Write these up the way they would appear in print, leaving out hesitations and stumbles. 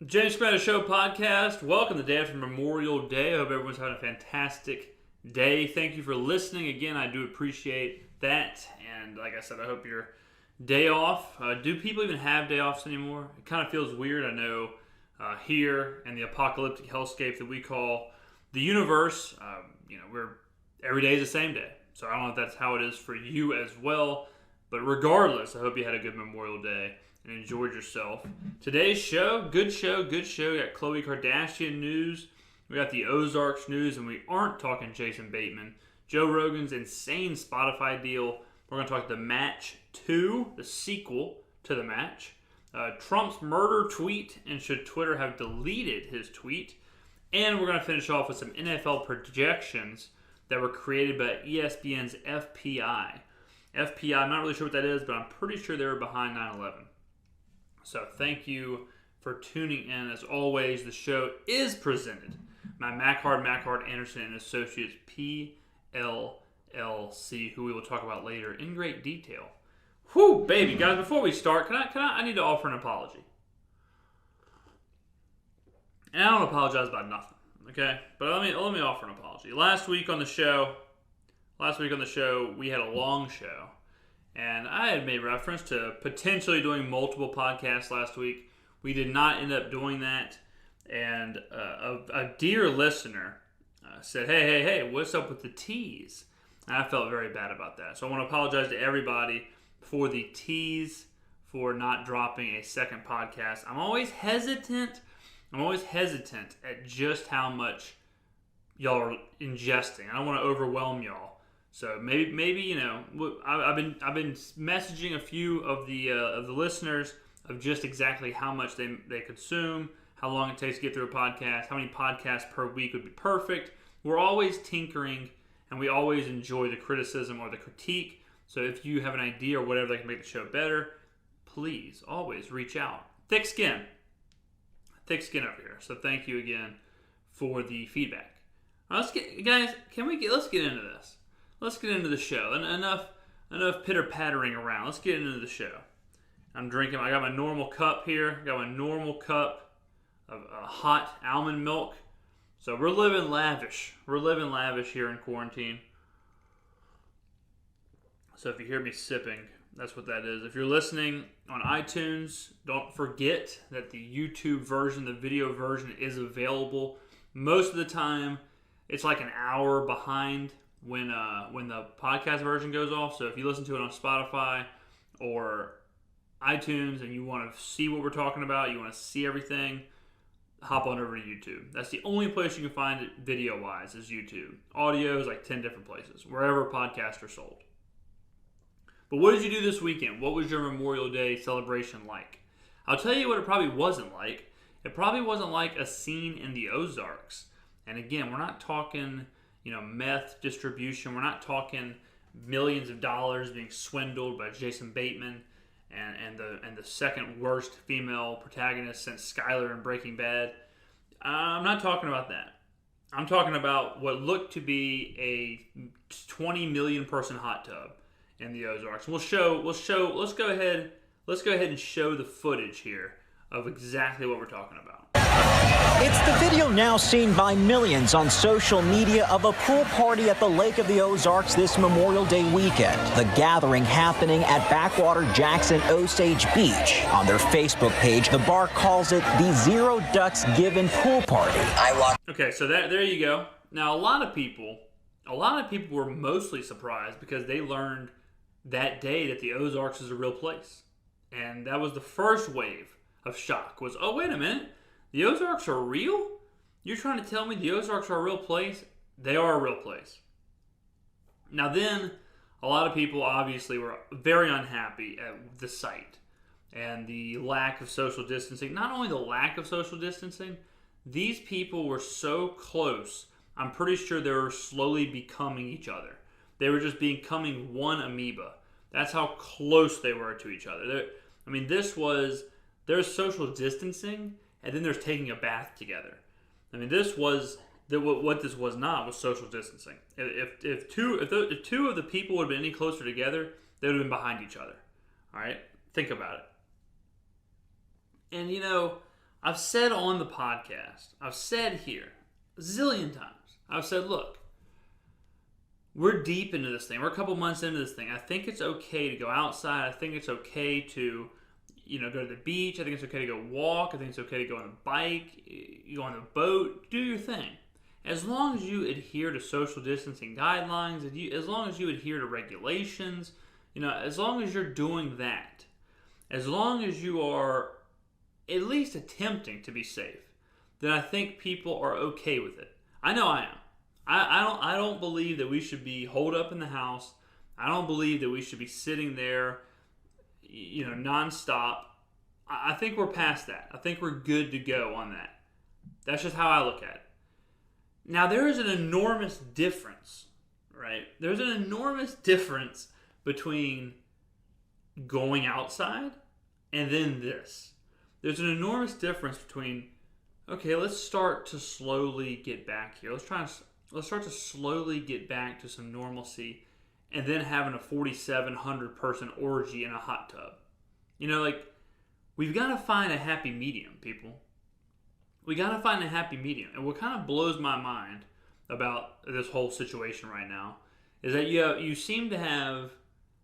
James Skrmetta Show podcast. Welcome to the day after Memorial Day. I hope everyone's having a fantastic day. Thank you for listening. Again, I do appreciate that. And like I said, I hope your day off. Do people even have day offs anymore? It kind of feels weird. I know here in the apocalyptic hellscape that we call the universe, we're every day is the same day. So I don't know if that's how it is for you as well. But regardless, I hope you had a good Memorial Day and enjoyed yourself. Today's show, good show. We got Khloe Kardashian news. We got the Ozarks news, and we aren't talking Jason Bateman. Joe Rogan's insane Spotify deal. We're going to talk The Match 2, the sequel to The Match. Trump's murder tweet, and should Twitter have deleted his tweet. And we're going to finish off with some NFL projections that were created by ESPN's FPI. FPI, I'm not really sure what that is, but I'm pretty sure they were behind 9/11. So thank you for tuning in. As always, the show is presented by Mackhard Anderson & Associates, PLLC, who we will talk about later in great detail. Whew, baby, guys, before we start, I need to offer an apology. And I don't apologize about nothing, okay? But let me offer an apology. Last week on the show, we had a long show. And I had made reference to potentially doing multiple podcasts last week. We did not end up doing that. And a dear listener said, hey, what's up with the tease? And I felt very bad about that. So I want to apologize to everybody for the tease, for not dropping a second podcast. I'm always hesitant at just how much y'all are ingesting. I don't want to overwhelm y'all. So maybe I've been messaging a few of the listeners of just exactly how much they consume, how long it takes to get through a podcast, how many podcasts per week would be perfect. We're always tinkering, and we always enjoy the criticism or the critique. So if you have an idea or whatever that can make the show better, please always reach out. Thick skin over here. So thank you again for the feedback. Let's get into this. Let's get into the show. Enough pitter-pattering around. Let's get into the show. I'm drinking. I got my normal cup here. I got my normal cup of hot almond milk. So we're living lavish. We're living lavish here in quarantine. So if you hear me sipping, that's what that is. If you're listening on iTunes, don't forget that the YouTube version, the video version, is available. Most of the time, it's like an hour behind when the podcast version goes off. So if you listen to it on Spotify or iTunes and you want to see what we're talking about, you want to see everything, hop on over to YouTube. That's the only place you can find it video-wise is YouTube. Audio is like 10 different places, wherever podcasts are sold. But what did you do this weekend? What was your Memorial Day celebration like? I'll tell you what it probably wasn't like. It probably wasn't like a scene in the Ozarks. And again, we're not talking meth distribution. We're not talking millions of dollars being swindled by Jason Bateman and the second worst female protagonist since Skyler in Breaking Bad. I'm not talking about that. I'm talking about what looked to be a 20 million person hot tub in the Ozarks. Let's go ahead and show the footage here of exactly what we're talking about. It's the video now seen by millions on social media of a pool party at the Lake of the Ozarks this Memorial Day weekend. The gathering happening at Backwater Jackson Osage Beach. On their Facebook page, the bar calls it the Zero Ducks Given Pool Party. Okay, so there you go. Now, a lot of people were mostly surprised because they learned that day that the Ozarks is a real place. And that was the first wave of shock was, oh, wait a minute. The Ozarks are real? You're trying to tell me the Ozarks are a real place? They are a real place. Now then, a lot of people obviously were very unhappy at the site and the lack of social distancing. Not only the lack of social distancing, these people were so close, I'm pretty sure they were slowly becoming each other. They were just becoming one amoeba. That's how close they were to each other. There's social distancing, and then there's taking a bath together. I mean, what this was not was social distancing. If two of the people would have been any closer together, they would have been behind each other. All right, think about it. And I've said on the podcast, I've said here a zillion times, I've said, look, we're deep into this thing. We're a couple months into this thing. I think it's okay to go outside. I think it's okay to, go to the beach. I think it's okay to go walk. I think it's okay to go on a bike, you go on a boat, do your thing. As long as you adhere to social distancing guidelines, as long as you adhere to regulations, as long as you're doing that, as long as you are at least attempting to be safe, then I think people are okay with it. I know I am. I don't believe that we should be holed up in the house. I don't believe that we should be sitting there, nonstop. I think we're past that. I think we're good to go on that. That's just how I look at it. Now, there is an enormous difference, right? There's an enormous difference between going outside and then this. There's an enormous difference between, okay, let's start to slowly get back here. Let's start to slowly get back to some normalcy, and then having a 4,700 person orgy in a hot tub. We've got to find a happy medium, people. We got to find a happy medium. And what kind of blows my mind about this whole situation right now is that you seem to have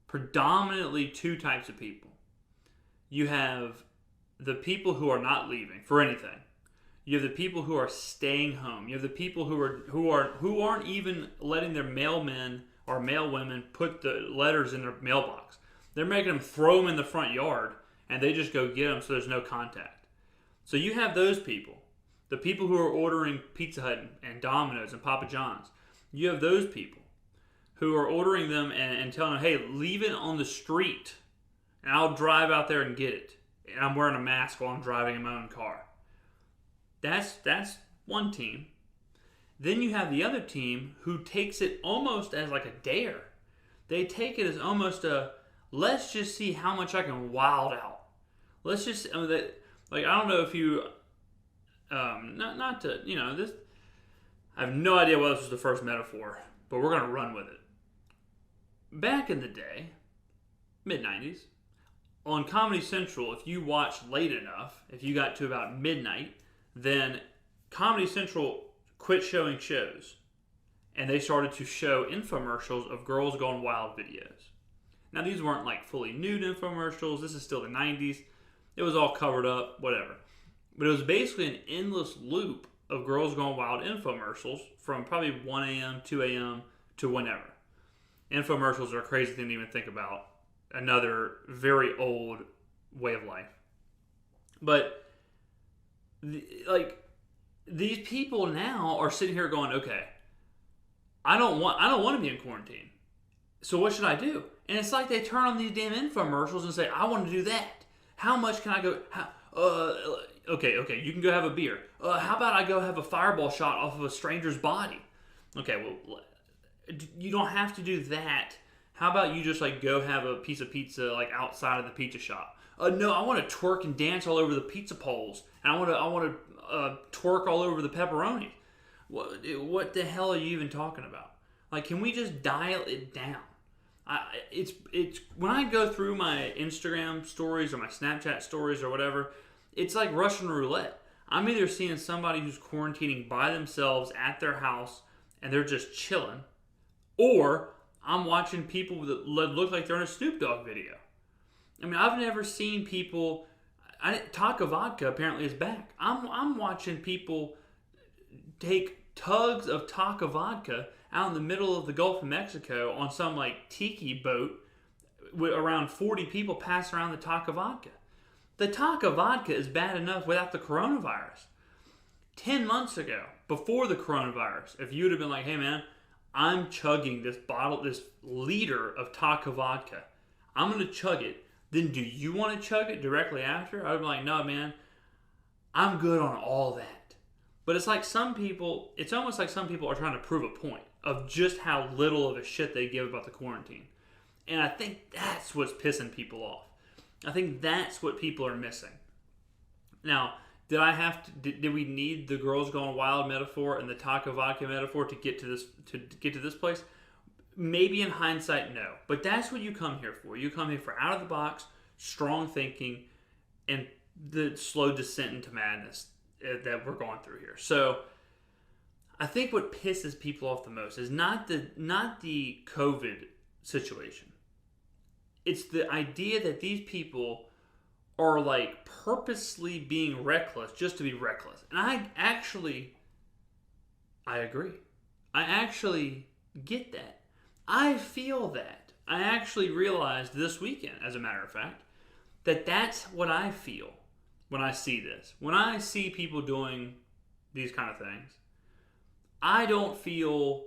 predominantly two types of people. You have the people who are not leaving for anything. You have the people who are staying home. You have the people who aren't even letting their mailmen or mailwomen put the letters in their mailbox. They're making them throw them in the front yard, and they just go get them so there's no contact. So you have those people, the people who are ordering Pizza Hut and Domino's and Papa John's. You have those people who are ordering them and telling them, hey, leave it on the street, and I'll drive out there and get it. And I'm wearing a mask while I'm driving in my own car. That's one team. Then you have the other team who takes it almost as like a dare. They take it as almost let's just see how much I can wild out. Let's just, I don't know if you, this, I have no idea why this was the first metaphor, but we're going to run with it. Back in the day, mid-90s, on Comedy Central, if you watched late enough, if you got to about midnight, then Comedy Central quit showing shows, and they started to show infomercials of Girls Gone Wild videos. Now, these weren't like fully nude infomercials. This is still the 90s. It was all covered up, whatever. But it was basically an endless loop of Girls Gone Wild infomercials from probably 1 a.m., 2 a.m. to whenever. Infomercials are a crazy thing to even think about. Another very old way of life. But these people now are sitting here going, okay, I don't want to be in quarantine. So what should I do? And it's like they turn on these damn infomercials and say, I want to do that. How much can I go? Okay, you can go have a beer. How about I go have a fireball shot off of a stranger's body? Okay, well, you don't have to do that. How about you just go have a piece of pizza outside of the pizza shop? No, I want to twerk and dance all over the pizza poles, and I want to twerk all over the pepperoni. What the hell are you even talking about? Can we just dial it down? It's when I go through my Instagram stories or my Snapchat stories or whatever, it's like Russian roulette. I'm either seeing somebody who's quarantining by themselves at their house and they're just chilling, or I'm watching people that look like they're in a Snoop Dogg video. I mean, I've never seen people. Taka vodka apparently is back. I'm watching people take tugs of Taka vodka out in the middle of the Gulf of Mexico on some tiki boat with around 40 people pass around the Taka vodka. The Taka vodka is bad enough without the coronavirus. 10 months ago, before the coronavirus, if you would have been like, hey man, I'm chugging this liter of Taka vodka, I'm going to chug it, then do you want to chug it directly after? I would be like, no man, I'm good on all that. But it's almost like some people are trying to prove a point of just how little of a shit they give about the quarantine. And I think that's what's pissing people off. I think that's what people are missing. Now, did we need the Girls Gone Wild metaphor and the Taka vodka metaphor to get to this place? Maybe in hindsight, no. But that's what you come here for. You come here for out of the box, strong thinking, and the slow descent into madness that we're going through here. So I think what pisses people off the most is not the COVID situation. It's the idea that these people are like purposely being reckless just to be reckless. And I agree. I actually get that. I feel that. I actually realized this weekend, as a matter of fact, that that's what I feel when I see this. When I see people doing these kind of things, I don't feel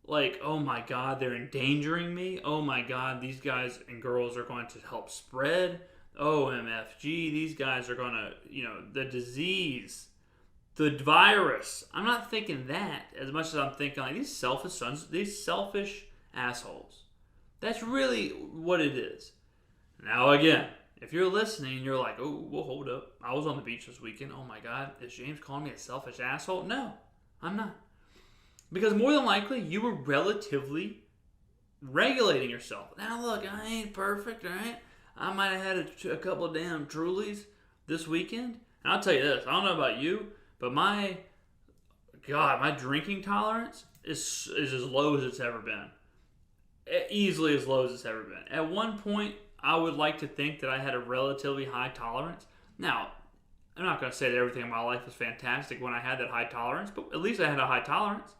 like, oh my God, they're endangering me. Oh my God, these guys and girls are going to help spread. OMFG, these guys are going to, the disease, the virus. I'm not thinking that as much as I'm thinking like these selfish assholes. That's really what it is. Now again, if you're listening and you're like, oh, well, hold up. I was on the beach this weekend. Oh my God, is James calling me a selfish asshole? No, I'm not. Because more than likely, you were relatively regulating yourself. Now look, I ain't perfect, all right? I might have had a couple of damn Trulies this weekend. And I'll tell you this, I don't know about you, but my drinking tolerance is as low as it's ever been. Easily as low as it's ever been. At one point, I would like to think that I had a relatively high tolerance. Now, I'm not going to say that everything in my life was fantastic when I had that high tolerance, but at least I had a high tolerance.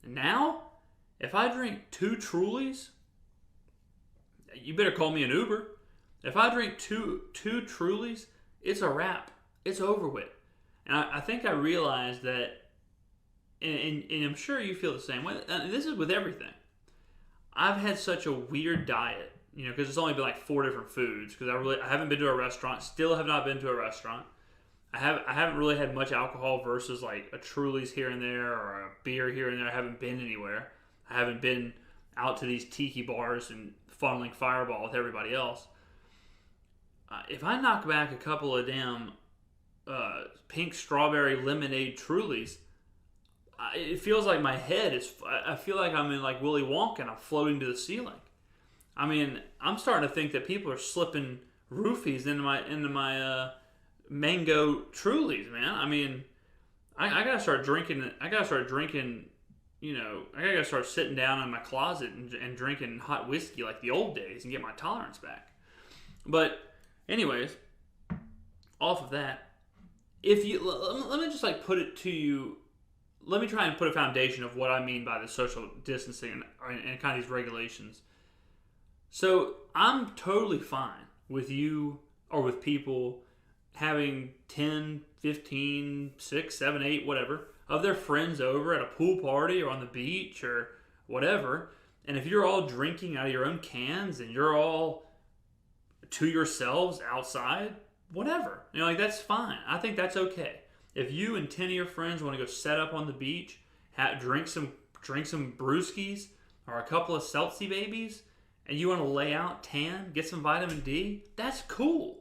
Now, if I drink 2 Trulies, you better call me an Uber. If I drink two Trulies, it's a wrap. It's over with. And I think I realized that, and I'm sure you feel the same way, and this is with everything. I've had such a weird diet, because it's only been like 4 different foods, because I haven't been to a restaurant, still have not been to a restaurant. I haven't really had much alcohol versus like a Truly's here and there or a beer here and there. I haven't been anywhere. I haven't been out to these tiki bars and funneling Fireball with everybody else. If I knock back a couple of damn pink strawberry lemonade Trulies, it feels like my head is. I feel like I'm in like Willy Wonka and I'm floating to the ceiling. I mean, I'm starting to think that people are slipping roofies into my mango Trulies, man. I mean, I gotta start drinking. I gotta start drinking. I gotta start sitting down in my closet and drinking hot whiskey like the old days and get my tolerance back. But anyways, off of that, if you let me just like put it to you. Let me try and put a foundation of what I mean by the social distancing and kind of these regulations. So I'm totally fine with you or with people having 10, 15, 6, 7, 8, whatever, of their friends over at a pool party or on the beach or whatever. And if you're all drinking out of your own cans and you're all to yourselves outside, whatever. That's fine. I think that's okay. If you and 10 of your friends want to go set up on the beach, drink some brewskis or a couple of Seltzy babies, and you want to lay out, tan, get some vitamin D, that's cool.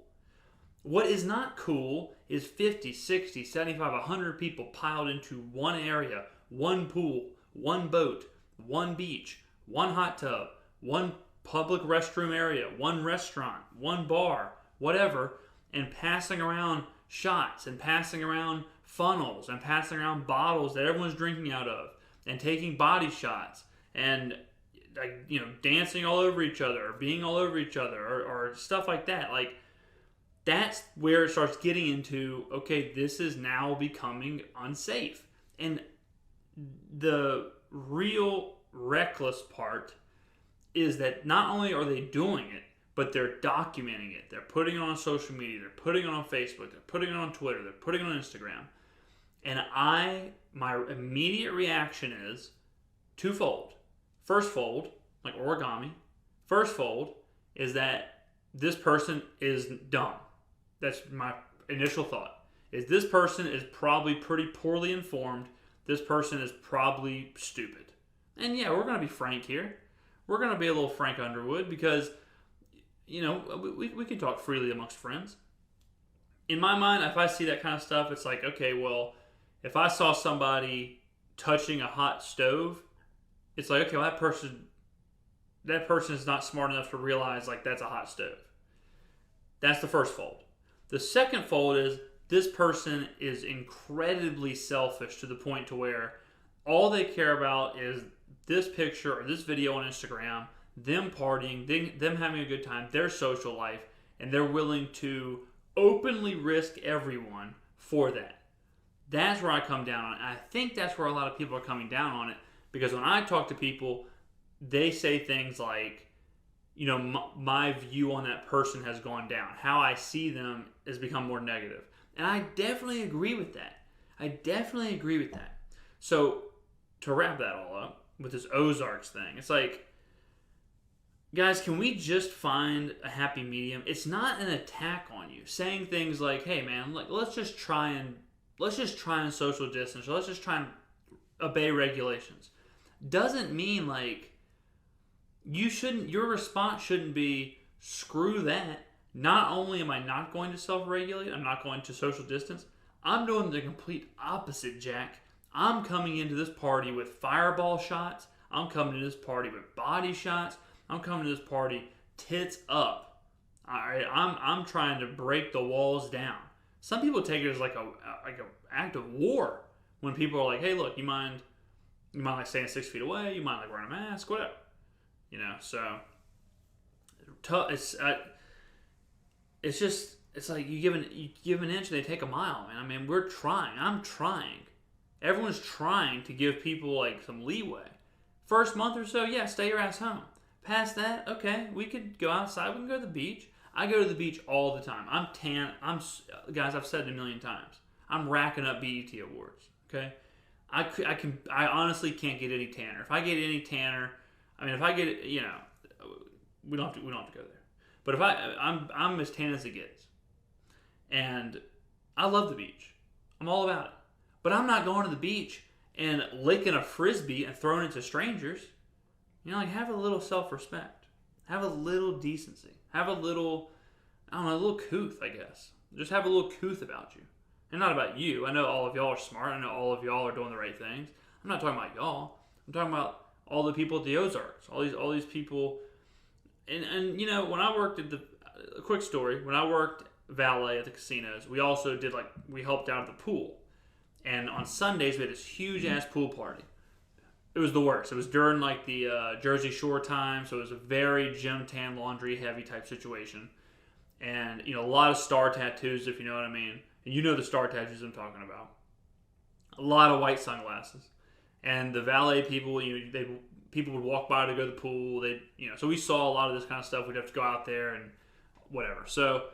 What is not cool is 50, 60, 75, 100 people piled into one area, one pool, one boat, one beach, one hot tub, one public restroom area, one restaurant, one bar, whatever, and passing around shots and passing around funnels and passing around bottles that everyone's drinking out of and taking body shots and dancing all over each other or being all over each other or stuff like that. Like, that's where it starts getting into, okay, this is now becoming unsafe. And the real reckless part is that not only are they doing it, but they're documenting it. They're putting it on social media. They're putting it on Facebook. They're putting it on Twitter. They're putting it on Instagram. And my immediate reaction is twofold. First fold, like origami. First fold is that this person is dumb. That's my initial thought. Is this person is probably pretty poorly informed. This person is probably stupid. And yeah, we're going to be frank here. We're going to be a little Frank Underwood because, we can talk freely amongst friends. In my mind, if I see that kind of stuff, it's like, okay, well, if I saw somebody touching a hot stove, it's like, okay, well, that person is not smart enough to realize, like, that's a hot stove. That's the first fold. The second fold is this person is incredibly selfish to the point to where all they care about is this picture or this video on Instagram, them partying, them having a good time, their social life, and they're willing to openly risk everyone for that. That's where I come down on it. And I think that's where a lot of people are coming down on it, because when I talk to people, they say things like, you know, my view on that person has gone down. How I see them has become more negative. And I definitely agree with that. So, to wrap that all up with this Ozarks thing, it's like, guys, can we just find a happy medium? It's not an attack on you. Saying things like, hey man, like, let's just try and social distance, or let's just try and obey regulations, doesn't mean like your response shouldn't be, screw that. Not only am I not going to self-regulate, I'm not going to social distance, I'm doing the complete opposite, Jack. I'm coming into this party with fireball shots. I'm coming to this party with body shots. I'm coming to this party tits up. All right, I'm trying to break the walls down. Some people take it as like a act of war when people are like, hey, look, you mind like staying 6 feet away? You mind like wearing a mask? Whatever. You know, so it's like you give an inch and they take a mile, man. I mean, we're trying. I'm trying. Everyone's trying to give people like some leeway. First month or so, yeah, stay your ass home. Past that, okay, we could go outside. We can go to the beach. I go to the beach all the time. I'm tan. Guys, I've said it a million times. I'm racking up BET awards. Okay, I honestly can't get any tanner. If I get any tanner, I mean, if I get, you know, we don't have to go there. But if I'm as tan as it gets, and I love the beach. I'm all about it. But I'm not going to the beach and licking a frisbee and throwing it to strangers. You know, like, have a little self-respect. Have a little decency. Have a little, I don't know, a little couth, I guess. Just have a little couth about you. And not about you. I know all of y'all are smart. I know all of y'all are doing the right things. I'm not talking about y'all. I'm talking about all the people at the Ozarks. All these people. And you know, when I worked at a quick story, when I worked valet at the casinos, we also we helped out at the pool. And on Sundays, we had this huge-ass pool party. It was the worst. It was during, like, the Jersey Shore time, so it was a very gym, tan, laundry, heavy type situation. And, you know, a lot of star tattoos, if you know what I mean. And you know the star tattoos I'm talking about. A lot of white sunglasses. And the valet people, you know, people would walk by to go to the pool. So we saw a lot of this kind of stuff. We'd have to go out there and whatever. So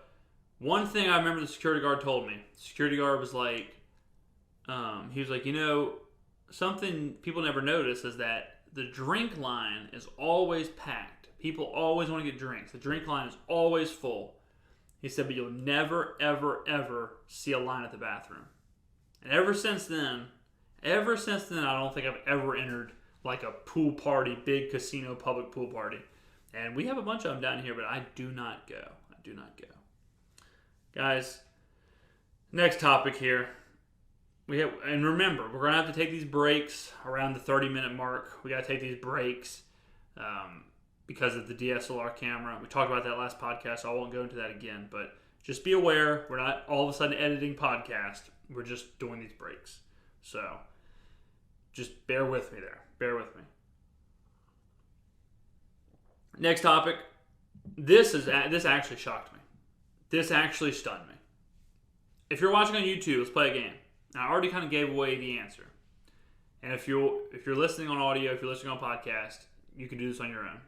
one thing I remember the security guard told me. The security guard was like, he was like, you know, something people never notice is that the drink line is always packed. People always want to get drinks. The drink line is always full. He said, but you'll never, ever, ever see a line at the bathroom. And ever since then, I don't think I've ever entered like a pool party, big casino, public pool party. And we have a bunch of them down here, but I do not go. Guys, next topic here. And remember, we're going to have to take these breaks around the 30-minute mark. We got to take these breaks because of the DSLR camera. We talked about that last podcast, so I won't go into that again. But just be aware, we're not all of a sudden editing podcast. We're just doing these breaks. So just bear with me there. Bear with me. Next topic. This actually shocked me. This actually stunned me. If you're watching on YouTube, let's play a game. Now, I already kind of gave away the answer. And if you're listening on audio, if you're listening on podcast, you can do this on your own.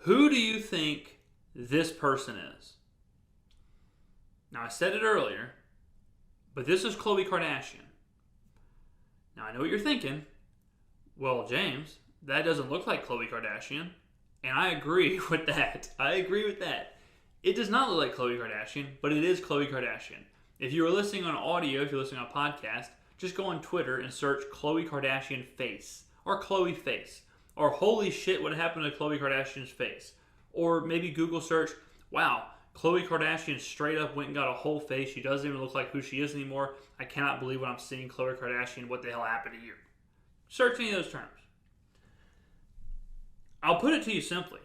Who do you think this person is? Now, I said it earlier, but this is Khloe Kardashian. Now, I know what you're thinking. Well, James, that doesn't look like Khloe Kardashian. And I agree with that. It does not look like Khloe Kardashian, but it is Khloe Kardashian. If you are listening on audio, if you're listening on podcast, just go on Twitter and search Khloe Kardashian face. Or Khloe face. Or holy shit, what happened to Khloe Kardashian's face? Or maybe Google search, wow, Khloe Kardashian straight up went and got a whole face. She doesn't even look like who she is anymore. I cannot believe what I'm seeing. Khloe Kardashian, what the hell happened to you? Search any of those terms. I'll put it to you simply.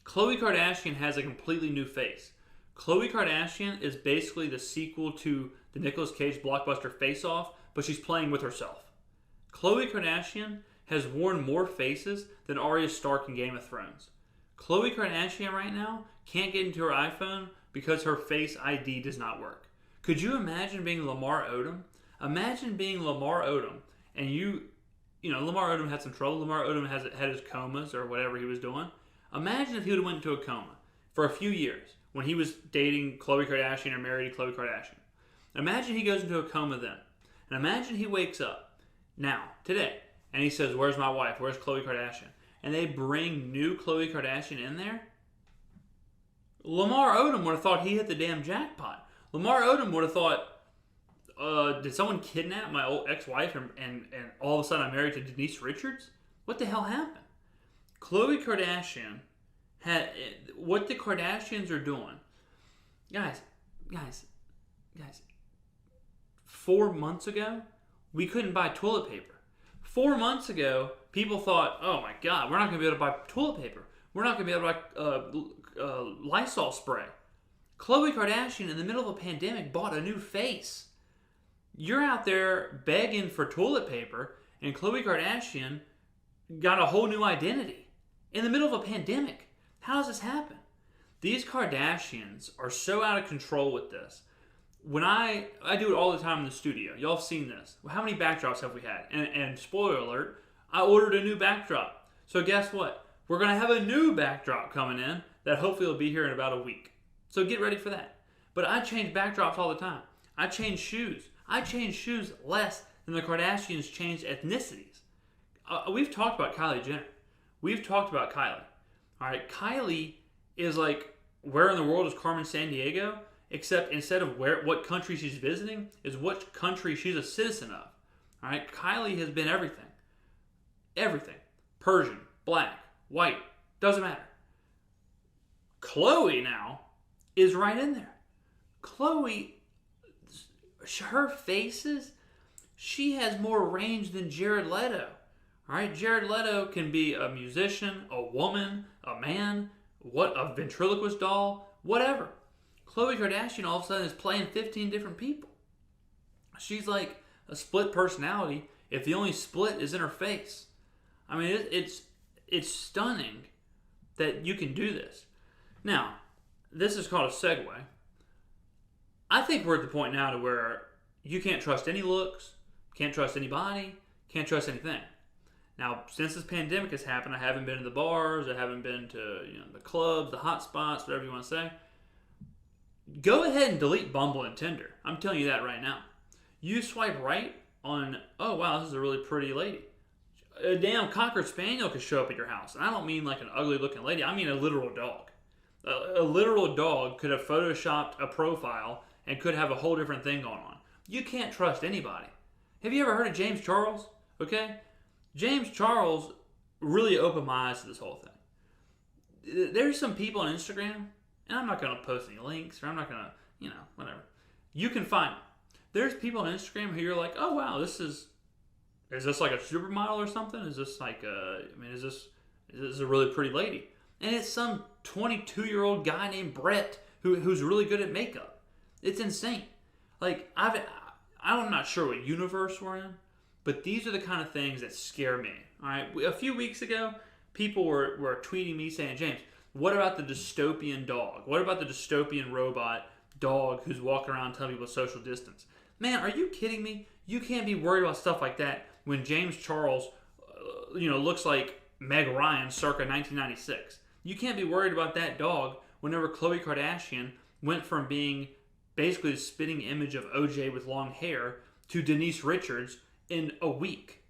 Khloe Kardashian has a completely new face. Khloe Kardashian is basically the sequel to the Nicolas Cage blockbuster Face Off, but she's playing with herself. Khloe Kardashian has worn more faces than Arya Stark in Game of Thrones. Khloe Kardashian right now can't get into her iPhone because her Face ID does not work. Could you imagine being Lamar Odom? Imagine being Lamar Odom and you know, Lamar Odom had some trouble. Lamar Odom had his comas or whatever he was doing. Imagine if he would have went into a coma for a few years when he was dating Khloe Kardashian or married to Khloe Kardashian. Imagine he goes into a coma then. And imagine he wakes up now, today, and he says, "Where's my wife? Where's Khloe Kardashian?" And they bring new Khloe Kardashian in there. Lamar Odom would have thought he hit the damn jackpot. Lamar Odom would have thought, did someone kidnap my old ex-wife and all of a sudden I'm married to Denise Richards? What the hell happened? Khloe Kardashian had what the Kardashians are doing. Guys. 4 months ago, we couldn't buy toilet paper. 4 months ago, people thought, "Oh my God, we're not going to be able to buy toilet paper. We're not going to be able to buy Lysol spray." Khloe Kardashian, in the middle of a pandemic, bought a new face. You're out there begging for toilet paper, and Khloe Kardashian got a whole new identity in the middle of a pandemic. How does this happen? These Kardashians are so out of control with this. When I do it all the time in the studio. Y'all have seen this. How many backdrops have we had? And spoiler alert, I ordered a new backdrop. So guess what? We're going to have a new backdrop coming in that hopefully will be here in about a week. So get ready for that. But I change backdrops all the time. I change shoes. I change shoes less than the Kardashians changed ethnicities. We've talked about Kylie Jenner. We've talked about Kylie. All right, Kylie is like, where in the world is Carmen Sandiego? Except instead of what country she's visiting, is what country she's a citizen of. All right, Kylie has been everything. Everything. Persian, black, white, doesn't matter. Khloe now is right in there. Khloe, her faces, she has more range than Jared Leto. All right, Jared Leto can be a musician, a woman, a man, a ventriloquist doll, whatever. Khloe Kardashian all of a sudden is playing 15 different people. She's like a split personality if the only split is in her face. I mean, it's stunning that you can do this. Now, this is called a segue. I think we're at the point now to where you can't trust any looks, can't trust anybody, can't trust anything. Now, since this pandemic has happened, I haven't been to the bars, I haven't been to the clubs, the hot spots, whatever you want to say. Go ahead and delete Bumble and Tinder. I'm telling you that right now. You swipe right on, oh wow, this is a really pretty lady. A damn Cocker Spaniel could show up at your house. And I don't mean like an ugly looking lady. I mean a literal dog. A literal dog could have photoshopped a profile and could have a whole different thing going on. You can't trust anybody. Have you ever heard of James Charles? Okay? James Charles really opened my eyes to this whole thing. There's some people on Instagram, and I'm not going to post any links, or I'm not going to, whatever. You can find them. There's people on Instagram who you're like, oh wow, is this like a supermodel or something? Is this like is this a really pretty lady? And it's some 22-year-old guy named Brett who's really good at makeup. It's insane. Like, I'm not sure what universe we're in, but these are the kind of things that scare me. All right, a few weeks ago, people were tweeting me saying, James, what about the dystopian dog? What about the dystopian robot dog who's walking around telling people social distance? Man, are you kidding me? You can't be worried about stuff like that when James Charles, looks like Meg Ryan circa 1996. You can't be worried about that dog whenever Khloe Kardashian went from being basically the spitting image of OJ with long hair to Denise Richards in a week.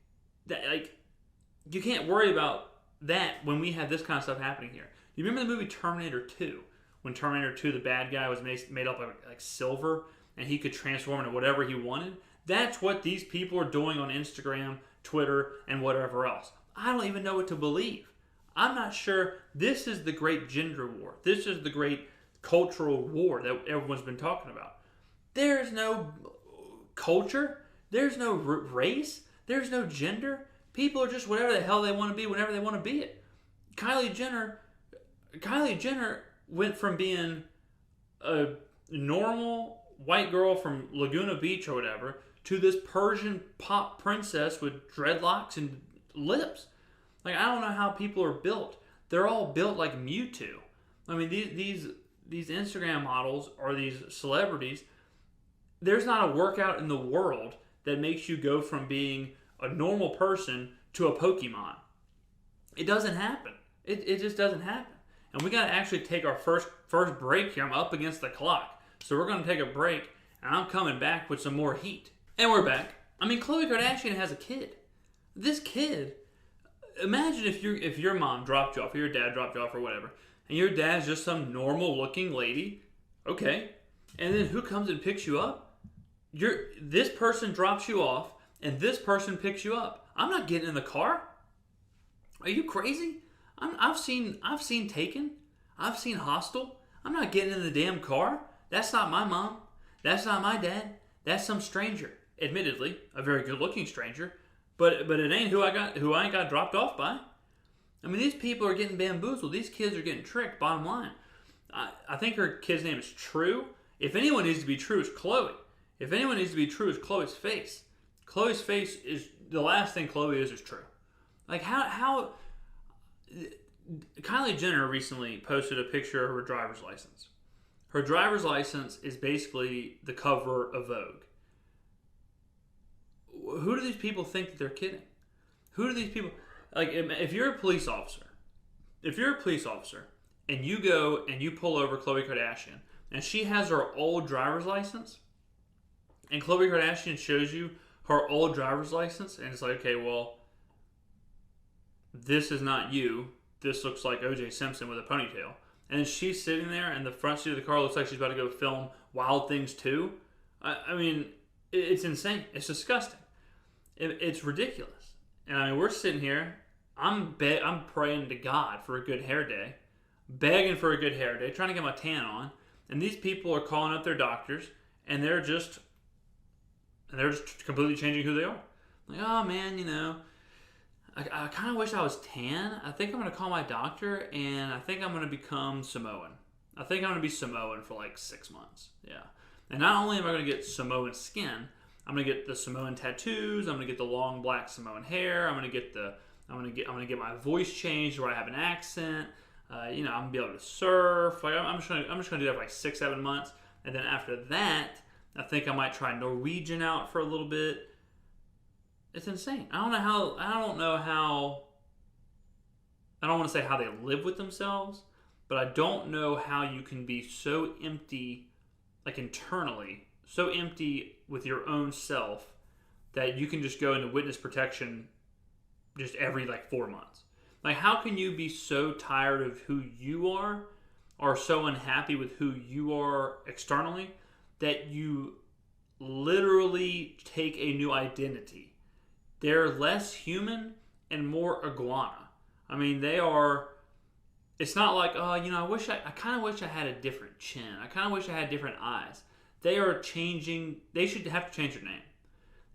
You can't worry about that when we have this kind of stuff happening here. You remember the movie Terminator 2? When Terminator 2, the bad guy was made up of like silver and he could transform into whatever he wanted? That's what these people are doing on Instagram, Twitter, and whatever else. I don't even know what to believe. I'm not sure this is the great gender war. This is the great cultural war that everyone's been talking about. There's no culture. There's no race. There's no gender. People are just whatever the hell they want to be whenever they want to be it. Kylie Jenner went from being a normal white girl from Laguna Beach or whatever to this Persian pop princess with dreadlocks and lips. Like, I don't know how people are built. They're all built like Mewtwo. I mean, these Instagram models or these celebrities, there's not a workout in the world that makes you go from being a normal person to a Pokemon. It doesn't happen. It just doesn't happen. And we got to actually take our first break here. I'm up against the clock. So we're going to take a break, and I'm coming back with some more heat. And we're back. I mean, Khloe Kardashian has a kid. This kid, imagine if your mom dropped you off, or your dad dropped you off, or whatever, and your dad's just some normal-looking lady. Okay. And then who comes and picks you up? This person drops you off, and this person picks you up. I'm not getting in the car. Are you crazy? I've seen Taken. I've seen Hostel. I'm not getting in the damn car. That's not my mom. That's not my dad. That's some stranger. Admittedly, a very good-looking stranger, but it ain't who I ain't got dropped off by. I mean, these people are getting bamboozled. These kids are getting tricked. Bottom line, I think her kid's name is True. If anyone needs to be true, it's Khloe. If anyone needs to be true, it's Khloe's face. Khloe's face is the last thing Khloe is true. Like how Kylie Jenner recently posted a picture of her driver's license. Her driver's license is basically the cover of Vogue. Who do these people think that they're kidding? Who do these people... Like, if you're a police officer, and you go and you pull over Khloe Kardashian, and she has her old driver's license, and Khloe Kardashian shows you her old driver's license, and it's like, okay, well, this is not you. This looks like O.J. Simpson with a ponytail. And she's sitting there, and the front seat of the car looks like she's about to go film Wild Things 2. I mean, it's insane. It's disgusting. It's ridiculous. And I mean, we're sitting here. I'm praying to God for a good hair day, begging for a good hair day, trying to get my tan on. And these people are calling up their doctors, and they're just completely changing who they are. Like, oh man, I kind of wish I was tan. I think I'm going to call my doctor, and I think I'm going to become Samoan. I think I'm going to be Samoan for like 6 months. Yeah. And not only am I going to get Samoan skin, I'm going to get the Samoan tattoos. I'm going to get the long black Samoan hair. I'm going to get my voice changed where I have an accent. I'm going to be able to surf. Like I'm just going to do that for like 6-7 months, and then after that, I think I might try Norwegian out for a little bit. It's insane. I don't want to say how they live with themselves, but I don't know how you can be so empty, like internally, so empty with your own self that you can just go into witness protection just every like 4 months. Like, how can you be so tired of who you are or so unhappy with who you are externally that you literally take a new identity? They're less human and more iguana. I mean, they are... It's not like, oh, I kind of wish I had a different chin. I kind of wish I had different eyes. They are changing... They should have to change their name.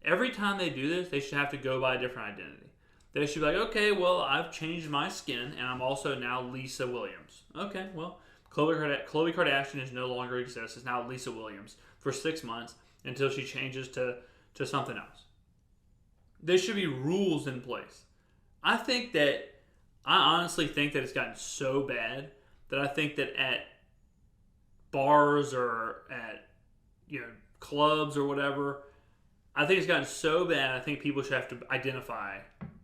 Every time they do this, they should have to go by a different identity. They should be like, okay, well, I've changed my skin, and I'm also now Lisa Williams. Okay, well, Khloe Kardashian no longer exists. It's now Lisa Williams for 6 months until she changes to something else. There should be rules in place. I honestly think that it's gotten so bad that I think that at bars or at clubs or whatever, I think it's gotten so bad. I think people should have to identify.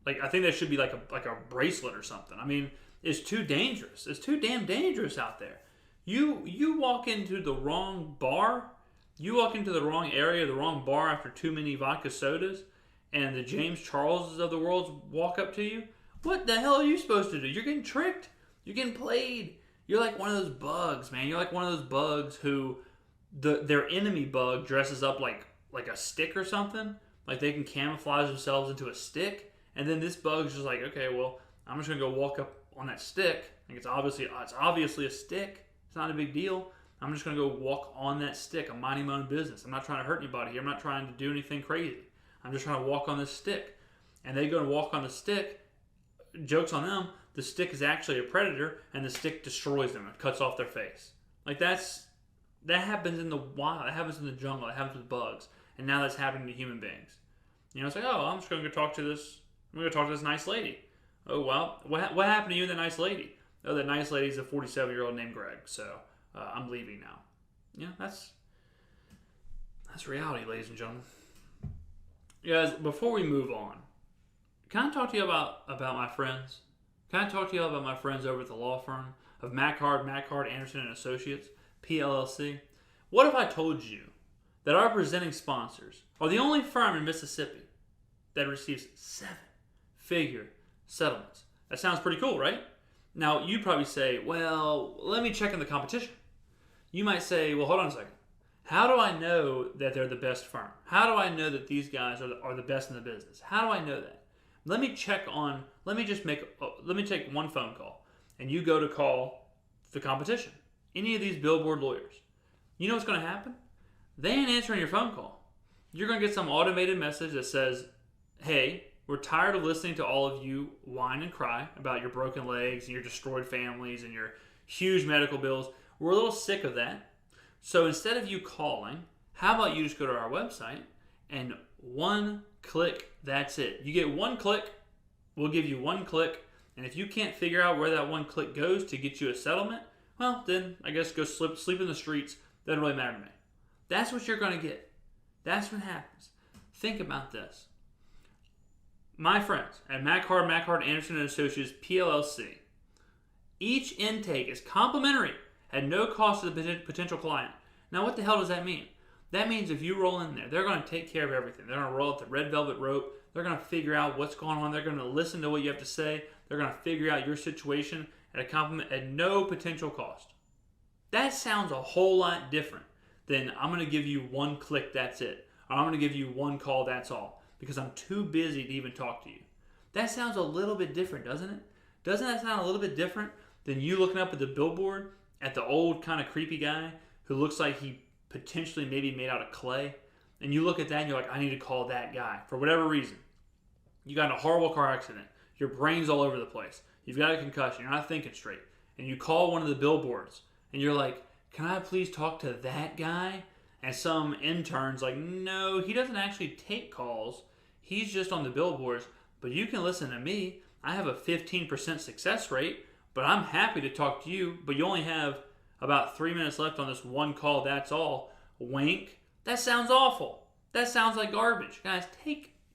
Like, I think there should be like a bracelet or something. I mean, it's too dangerous. It's too damn dangerous out there. You walk into the wrong bar, you walk into the wrong area, the wrong bar after too many vodka sodas, and the James Charleses of the world walk up to you. What the hell are you supposed to do? You're getting tricked. You're getting played. You're like one of those bugs, man. You're like one of those bugs who their enemy bug dresses up like a stick or something. Like they can camouflage themselves into a stick. And then this bug's just like, okay, well, I'm just going to go walk up on that stick. Like it's obviously a stick. It's not a big deal. I'm just going to go walk on that stick. I'm minding my own business. I'm not trying to hurt anybody here. I'm not trying to do anything crazy. I'm just trying to walk on this stick. And they go and walk on the stick. Joke's on them. The stick is actually a predator, and the stick destroys them. It cuts off their face. Like, that's That happens in the wild. That happens in the jungle. That happens with bugs. And now that's happening to human beings. It's like, oh, I'm just going to go talk to this. I'm going to talk to this nice lady. Oh, well, what happened to you and that nice lady? Oh, that nice lady's a 47-year-old named Greg. So I'm leaving now. That's reality, ladies and gentlemen. Guys, before we move on, can I talk to you about my friends? Can I talk to you about my friends over at the law firm of Mac-Hard, Anderson and Associates, PLLC? What if I told you that our presenting sponsors are the only firm in Mississippi that receives 7-figure settlements? That sounds pretty cool, right? Now, you'd probably say, well, let me check in the competition. You might say, well, hold on a second. How do I know that they're the best firm? How do I know that these guys are the best in the business? How do I know that? Let me take one phone call, and you go to call the competition. Any of these billboard lawyers. You know what's going to happen? They ain't answering your phone call. You're going to get some automated message that says, hey, we're tired of listening to all of you whine and cry about your broken legs and your destroyed families and your huge medical bills. We're a little sick of that. So instead of you calling, how about you just go to our website and one click, that's it. You get one click, we'll give you one click, and if you can't figure out where that one click goes to get you a settlement, well, then I guess go sleep in the streets. Doesn't really matter to me. That's what you're going to get. That's what happens. Think about this. My friends at Mac-Hard, Anderson and Associates, PLLC, each intake is complimentary at no cost to the potential client. Now, what the hell does that mean? That means if you roll in there, they're going to take care of everything. They're going to roll out the red velvet rope. They're going to figure out what's going on. They're going to listen to what you have to say. They're going to figure out your situation at a compliment at no potential cost. That sounds a whole lot different than I'm going to give you one click, that's it. Or I'm going to give you one call, that's all. Because I'm too busy to even talk to you. That sounds a little bit different, doesn't it? Doesn't that sound a little bit different than you looking up at the billboard at the old kind of creepy guy who looks like he potentially maybe made out of clay? And you look at that and you're like, I need to call that guy. For whatever reason. You got in a horrible car accident. Your brain's all over the place. You've got a concussion. You're not thinking straight. And you call one of the billboards. And you're like, can I please talk to that guy? And some intern's like, no, he doesn't actually take calls. He's just on the billboards. But you can listen to me. I have a 15% success rate. But I'm happy to talk to you. But you only have about 3 minutes left on this one call, that's all. Wink. That sounds awful. That sounds like garbage. Guys,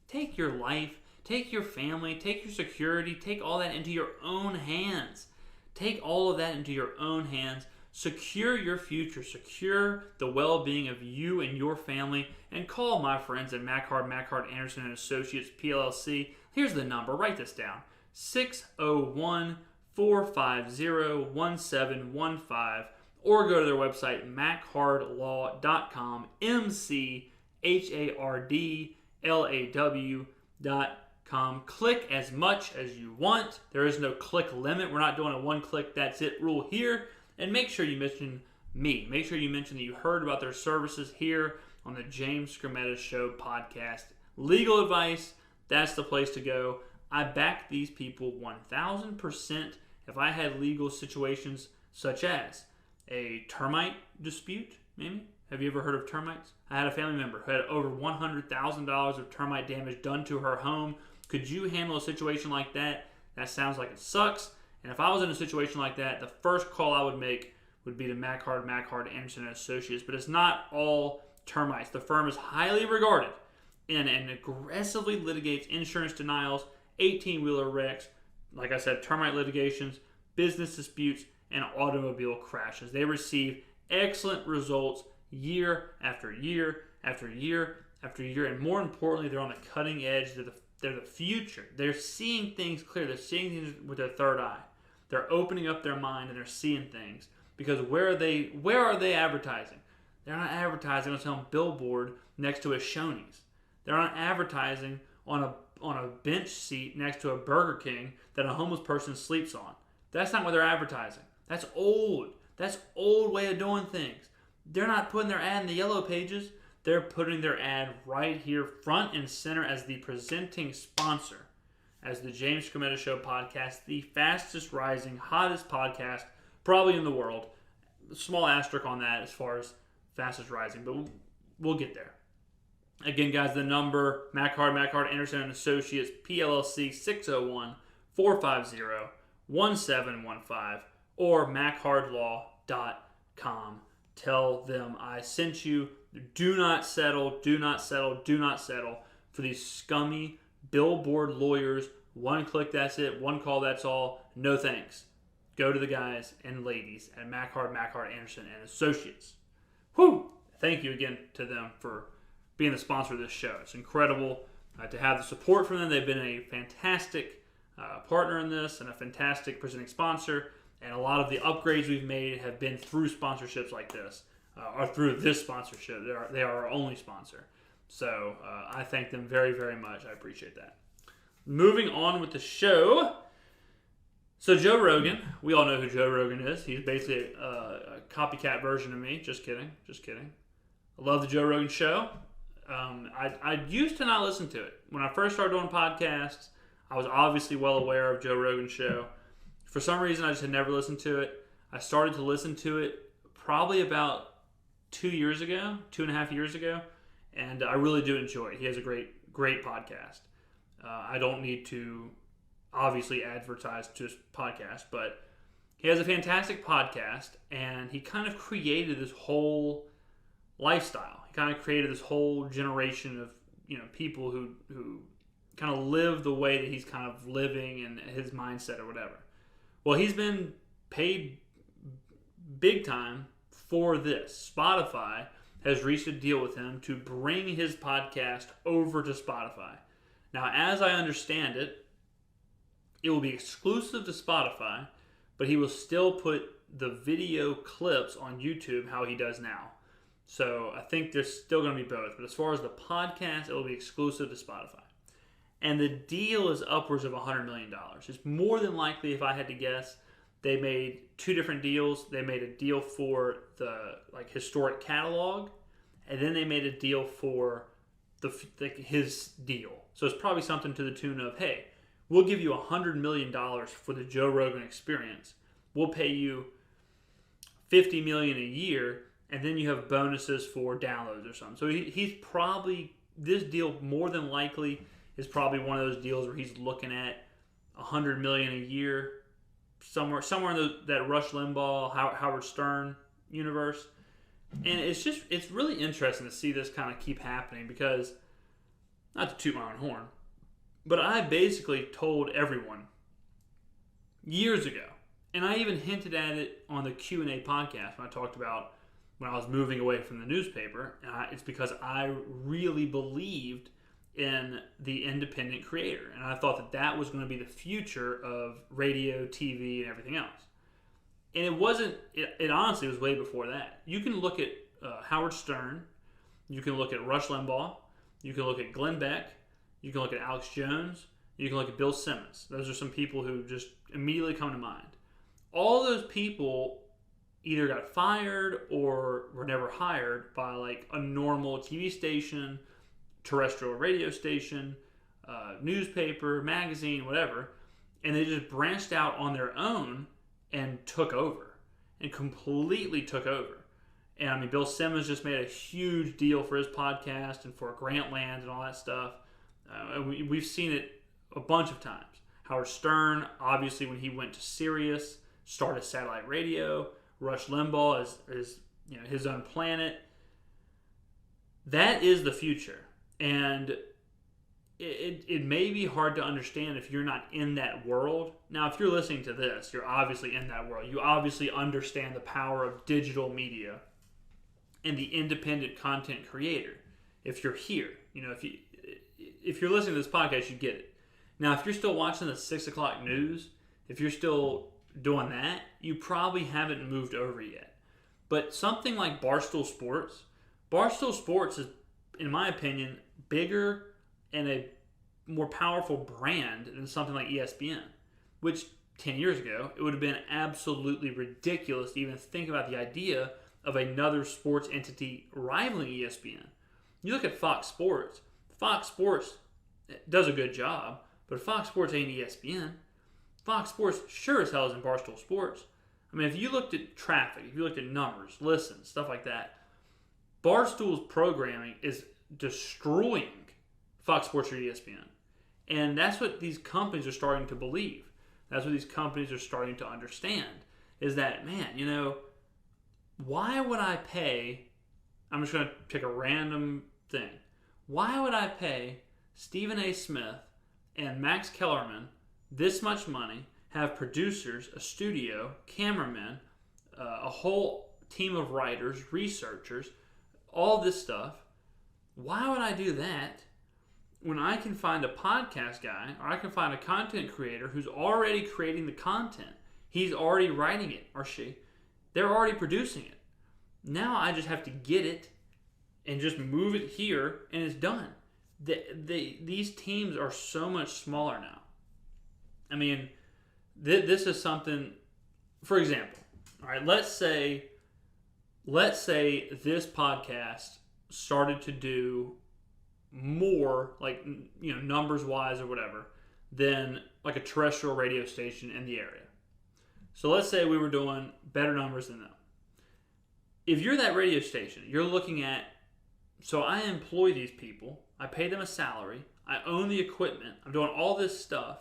take your life, take your family, take your security, take all that into your own hands. Take all of that into your own hands. Secure your future. Secure the well-being of you and your family. And call my friends at Mac-Hard, Anderson and Associates, PLLC. Here's the number. Write this down. 601-450-1715. Or go to their website, MacHardLaw.com, MacHardLaw.com. Click as much as you want. There is no click limit. We're not doing a one click, that's it rule here. And make sure you mention me. Make sure you mention that you heard about their services here on the James Skrmetta Show podcast. Legal advice, that's the place to go. I back these people 1,000% if I had legal situations such as a termite dispute, maybe. Have you ever heard of termites? I had a family member who had over $100,000 of termite damage done to her home. Could you handle a situation like that? That sounds like it sucks. And if I was in a situation like that, the first call I would make would be to Mac-Hard, Anderson and Associates. But it's not all termites. The firm is highly regarded and aggressively litigates insurance denials, 18-wheeler wrecks, like I said, termite litigations, business disputes, and automobile crashes. They receive excellent results year after year after year after year. And more importantly, they're on the cutting edge. They're the future. They're seeing things clear. They're seeing things with their third eye. They're opening up their mind and they're seeing things. Because where are they advertising? They're not advertising on some billboard next to a Shoney's. They're not advertising on a bench seat next to a Burger King that a homeless person sleeps on. That's not what they're advertising. That's old. That's old way of doing things. They're not putting their ad in the yellow pages. They're putting their ad right here front and center as the presenting sponsor. As the James Skrmetta Show podcast, the fastest rising, hottest podcast probably in the world. small asterisk on that as far as fastest rising, but we'll get there. Again, guys, the number, Mac Hard, Anderson and Associates, PLLC, 601-450-1715, or MacHardLaw.com. Tell them I sent you. Do not settle for these scummy billboard lawyers. One click, that's it. One call, that's all. No thanks. Go to the guys and ladies at Mac Hard, Anderson and Associates. Whew! Thank you again to them for being the sponsor of this show. It's incredible to have the support from them. They've been a fantastic partner in this and a fantastic presenting sponsor. And a lot of the upgrades we've made have been through sponsorships like this, or through this sponsorship. They are our only sponsor. So I thank them very, very much. I appreciate that. Moving on with the show. So Joe Rogan, we all know who Joe Rogan is. He's basically a copycat version of me. Just kidding. I love the Joe Rogan show. I used to not listen to it. When I first started doing podcasts, I was obviously well aware of Joe Rogan's show. For some reason, I just had never listened to it. I started to listen to it probably about 2.5 years ago, and I really do enjoy it. He has a great podcast. I don't need to obviously advertise to his podcast, but he has a fantastic podcast, and he kind of created this whole lifestyle. He kind of created this whole generation of people who kind of live the way that he's kind of living and his mindset or whatever. Well, he's been paid big time for this. Spotify has reached a deal with him to bring his podcast over to Spotify. Now, as I understand it, it will be exclusive to Spotify, but he will still put the video clips on YouTube how he does now. So I think there's still going to be both. But as far as the podcast, it will be exclusive to Spotify. And the deal is upwards of $100 million. It's more than likely, if I had to guess, they made two different deals. They made a deal for the historic catalog, and then they made a deal for his deal. So it's probably something to the tune of, hey, we'll give you $100 million for the Joe Rogan experience. We'll pay you $50 million a year, and then you have bonuses for downloads or something. So he's probably, this deal more than likely is probably one of those deals where he's looking at $100 million a year, somewhere in that Rush Limbaugh, Howard Stern universe. And it's really interesting to see this kind of keep happening because, not to toot my own horn, but I basically told everyone years ago, and I even hinted at it on the Q&A podcast when I talked about when I was moving away from the newspaper. It's because I really believed in the independent creator, and I thought that was going to be the future of radio, TV, and everything else. And it wasn't. It honestly was way before that. You can look at Howard Stern, you can look at Rush Limbaugh, you can look at Glenn Beck, you can look at Alex Jones, you can look at Bill Simmons. Those are some people who just immediately come to mind. All those people either got fired or were never hired by like a normal TV station, terrestrial radio station, newspaper, magazine, whatever, and they just branched out on their own and took over, and completely took over. And I mean, Bill Simmons just made a huge deal for his podcast and for Grantland and all that stuff. We've seen it a bunch of times. Howard Stern, obviously, when he went to Sirius, started satellite radio. Rush Limbaugh is his own planet. That is the future. And it may be hard to understand if you're not in that world. Now, if you're listening to this, you're obviously in that world. You obviously understand the power of digital media and the independent content creator. If you're here, if you're listening to this podcast, you get it. Now, if you're still watching the 6 o'clock news, if you're still doing that, you probably haven't moved over yet. But something like Barstool Sports is, in my opinion, bigger and a more powerful brand than something like ESPN, which 10 years ago, it would have been absolutely ridiculous to even think about the idea of another sports entity rivaling ESPN. You look at Fox Sports. Fox Sports does a good job, but Fox Sports ain't ESPN. Fox Sports sure as hell is in Barstool Sports. I mean, if you looked at traffic, if you looked at numbers, listens, stuff like that, Barstool's programming is destroying Fox Sports or ESPN. And that's what these companies are starting to believe. That's what these companies are starting to understand, is that, man, you know, why would I pay, I'm just going to pick a random thing. Why would I pay Stephen A. Smith and Max Kellerman this much money, have producers, a studio, cameramen, a whole team of writers, researchers, all this stuff? Why would I do that when I can find a podcast guy or I can find a content creator who's already creating the content? He's already writing it, or she. They're already producing it. Now I just have to get it and just move it here, and it's done. These teams are so much smaller now. I mean, this is something, for example, all right, let's say this podcast started to do more, like, you know, numbers wise or whatever, than like a terrestrial radio station in the area. So let's say we were doing better numbers than them. If you're that radio station, you're looking at, so I employ these people, I pay them a salary, I own the equipment, I'm doing all this stuff.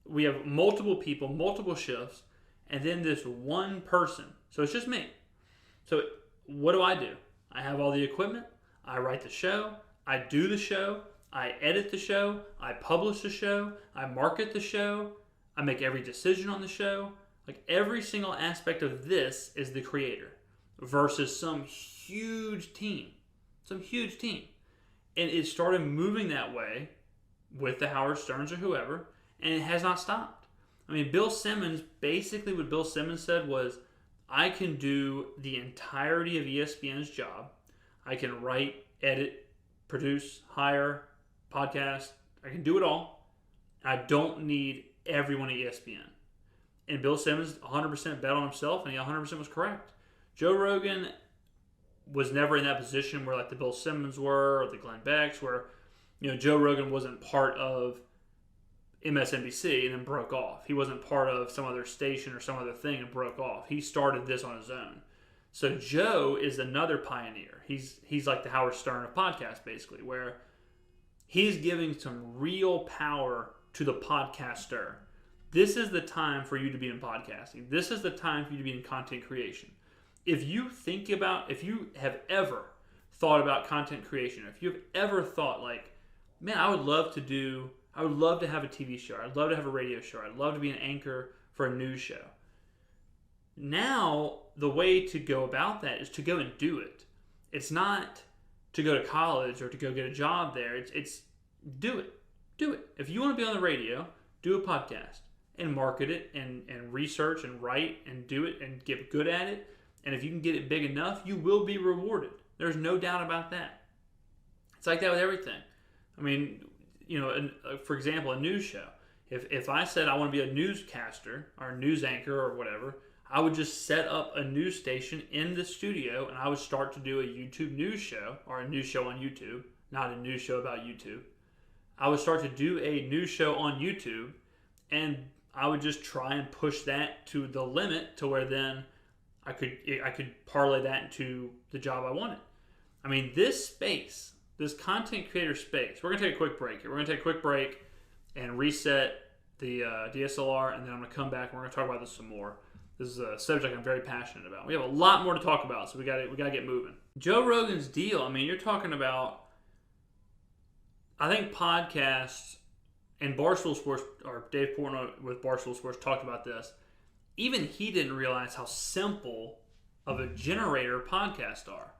We have multiple people, multiple shifts, and then this one person. So it's just me. So what do? I have all the equipment, I write the show, I do the show, I edit the show, I publish the show, I market the show, I make every decision on the show. Like, every single aspect of this is the creator versus some huge team. And it started moving that way with the Howard Sterns or whoever, and it has not stopped. I mean, Bill Simmons, basically what Bill Simmons said was, I can do the entirety of ESPN's job. I can write, edit, produce, hire, podcast. I can do it all. I don't need everyone at ESPN. And Bill Simmons 100% bet on himself, and he 100% was correct. Joe Rogan was never in that position where, like, the Bill Simmons were, or the Glenn Becks, where, you know, Joe Rogan wasn't part of MSNBC and then broke off. He wasn't part of some other station or some other thing and broke off. He started this on his own. So Joe is another pioneer. He's like the Howard Stern of podcasts, basically, where he's giving some real power to the podcaster. This is the time for you to be in podcasting. This is the time for you to be in content creation. If you have ever thought about content creation, if you've ever thought, like, man, I would love to have a TV show, I'd love to have a radio show, I'd love to be an anchor for a news show. Now, the way to go about that is to go and do it. It's not to go to college or to go get a job there. It's do it. Do it. If you want to be on the radio, do a podcast and market it and research and write and do it and get good at it. And if you can get it big enough, you will be rewarded. There's no doubt about that. It's like that with everything. I mean, you know, for example, a news show. If I said I want to be a newscaster or a news anchor or whatever, I would just set up a news station in the studio and I would start to do a YouTube news show, or a news show on YouTube, not a news show about YouTube. I would start to do a news show on YouTube, and I would just try and push that to the limit to where then I could parlay that into the job I wanted. I mean, this space, this content creator space, we're going to take a quick break here. We're going to take a quick break and reset the DSLR, and then I'm going to come back and we're going to talk about this some more. This is a subject I'm very passionate about. We have a lot more to talk about, so we got to get moving. Joe Rogan's deal, I mean, you're talking about, I think podcasts, and Barstool Sports, or Dave Portnoy with Barstool Sports talked about this. Even he didn't realize how simple of a generator podcasts are.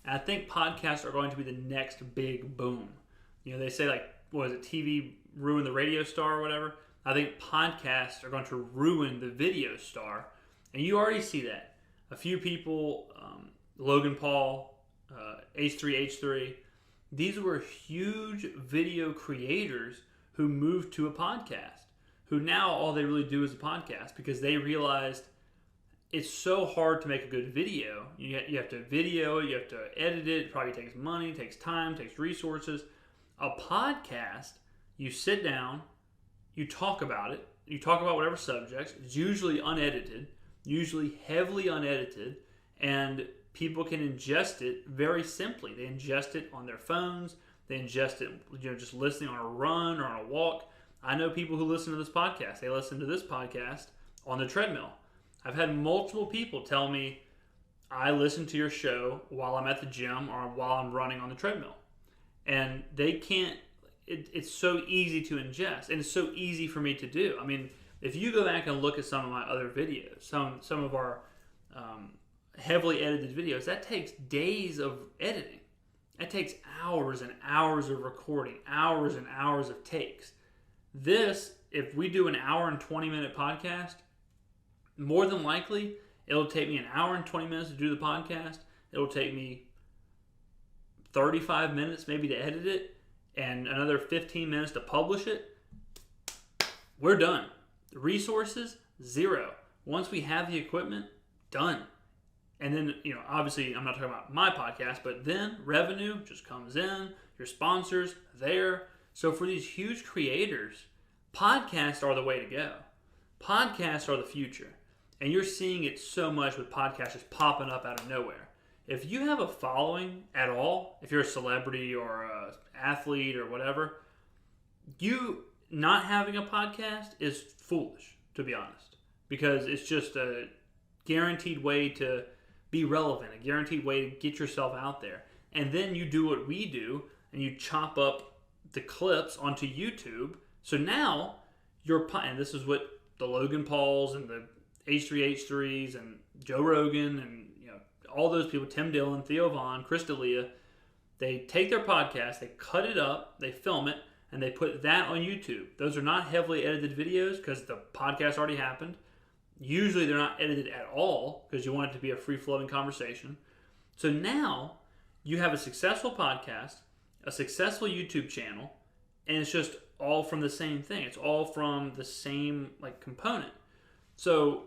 And I think podcasts are going to be the next big boom. You know, they say, like, what is it, TV ruined the radio star or whatever? I think podcasts are going to ruin the video star. And you already see that. A few people, Logan Paul, H3H3, these were huge video creators who moved to a podcast, who now all they really do is a podcast because they realized it's so hard to make a good video. You have to video, you have to edit it. It probably takes money, takes time, takes resources. A podcast, you sit down, you talk about it, you talk about whatever subjects. It's usually unedited. usually heavily unedited, and people can ingest it very simply. They ingest it on their phones. They ingest it, just listening on a run or on a walk. I know people who listen to this podcast. They listen to this podcast on the treadmill. I've had multiple people tell me, I listen to your show while I'm at the gym or while I'm running on the treadmill. And they can't, it's so easy to ingest, and it's so easy for me to do. I mean, if you go back and look at some of my other videos, some of our heavily edited videos, that takes days of editing. That takes hours and hours of recording, hours and hours of takes. This, if we do an hour and 20-minute podcast, more than likely, it'll take me an hour and 20 minutes to do the podcast. It'll take me 35 minutes maybe to edit it, and another 15 minutes to publish it. We're done. The resources, zero. Once we have the equipment, done. And then, obviously I'm not talking about my podcast, but then revenue just comes in, your sponsors, there. So for these huge creators, podcasts are the way to go. Podcasts are the future. And you're seeing it so much with podcasts just popping up out of nowhere. If you have a following at all, if you're a celebrity or an athlete or whatever, you not having a podcast is foolish, to be honest. Because it's just a guaranteed way to be relevant, a guaranteed way to get yourself out there. And then you do what we do, and you chop up the clips onto YouTube. So now, and this is what the Logan Pauls and the H3H3s and Joe Rogan and all those people, Tim Dillon, Theo Vaughn, Chris D'Elia, they take their podcast, they cut it up, they film it, and they put that on YouTube. Those are not heavily edited videos because the podcast already happened. Usually they're not edited at all because you want it to be a free-flowing conversation. So now you have a successful podcast, a successful YouTube channel, and it's just all from the same thing. It's all from the same component. So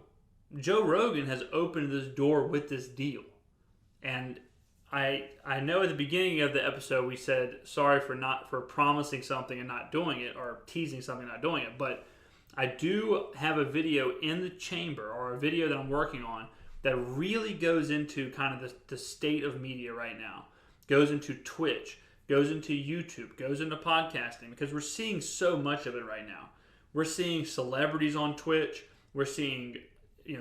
Joe Rogan has opened this door with this deal. And I know at the beginning of the episode we said sorry for promising something and not doing it, or teasing something and not doing it, but I do have a video in the chamber, or a video that I'm working on, that really goes into kind of the state of media right now. Goes into Twitch, goes into YouTube, goes into podcasting, because we're seeing so much of it right now. We're seeing celebrities on Twitch. We're seeing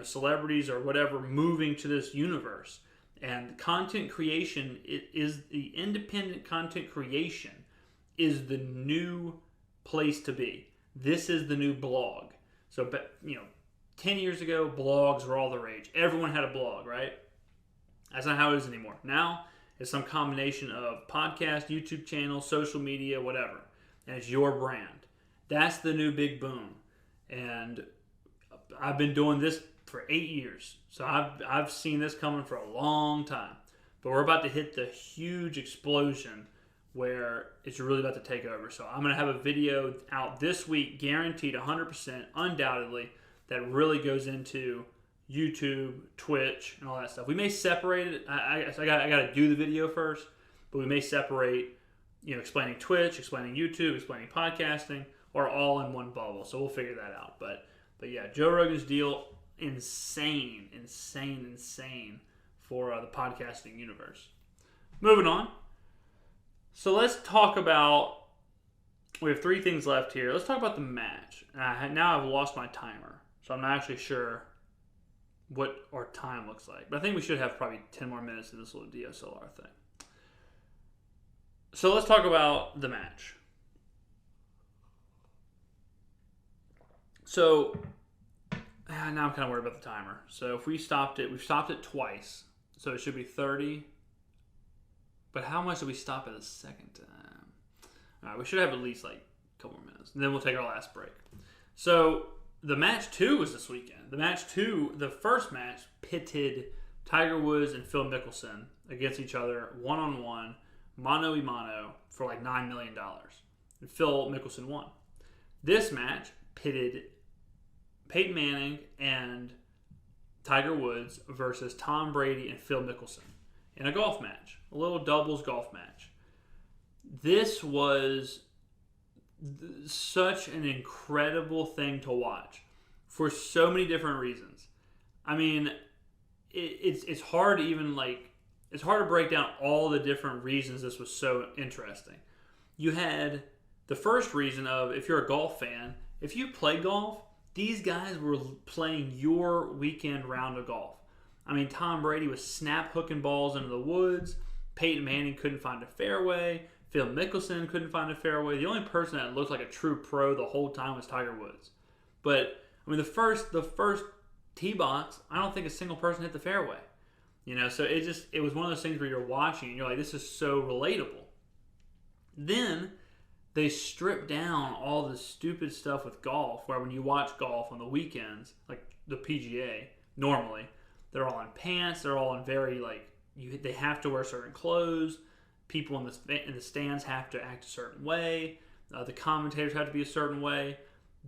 celebrities or whatever moving to this universe. And content creation is the independent content creation is the new place to be. This is the new blog. So, 10 years ago, blogs were all the rage. Everyone had a blog, right? That's not how it is anymore. Now, it's some combination of podcast, YouTube channel, social media, whatever. And it's your brand. That's the new big boom. And I've been doing this for 8 years. So I've seen this coming for a long time. But we're about to hit the huge explosion where it's really about to take over. So I'm going to have a video out this week, guaranteed 100%, undoubtedly, that really goes into YouTube, Twitch, and all that stuff. We may separate it. I got to do the video first, but we may separate, explaining Twitch, explaining YouTube, explaining podcasting, or all in one bubble. So we'll figure that out. But yeah, Joe Rogan's deal, insane for the podcasting universe. Moving on. So let's talk about, we have 3 things left here. Let's talk about the match. Now I've lost my timer, so I'm not actually sure what our time looks like. But I think we should have probably 10 more minutes in this little DSLR thing. So let's talk about the match. So now I'm kind of worried about the timer. So if we've stopped it twice. So it should be 30. But how much did we stop it the second time? All right, we should have at least a couple more minutes. And then we'll take our last break. So the match 2 was this weekend. The first match pitted Tiger Woods and Phil Mickelson against each other, one-on-one, mano-a-mano, for $9 million. And Phil Mickelson won. This match pitted Peyton Manning and Tiger Woods versus Tom Brady and Phil Mickelson in a golf match, a little doubles golf match. This was such an incredible thing to watch for so many different reasons. I mean, it's hard to even it's hard to break down all the different reasons this was so interesting. You had the first reason of, if you're a golf fan, if you play golf, these guys were playing your weekend round of golf. I mean, Tom Brady was snap hooking balls into the woods. Peyton Manning couldn't find a fairway. Phil Mickelson couldn't find a fairway. The only person that looked like a true pro the whole time was Tiger Woods. But I mean, the first tee box, I don't think a single person hit the fairway. So it was one of those things where you're watching and you're like, this is so relatable. Then they stripped down all the stupid stuff with golf, where when you watch golf on the weekends, like the PGA, normally, they're all in pants, they're all in very, they have to wear certain clothes, people in the stands have to act a certain way, the commentators have to be a certain way.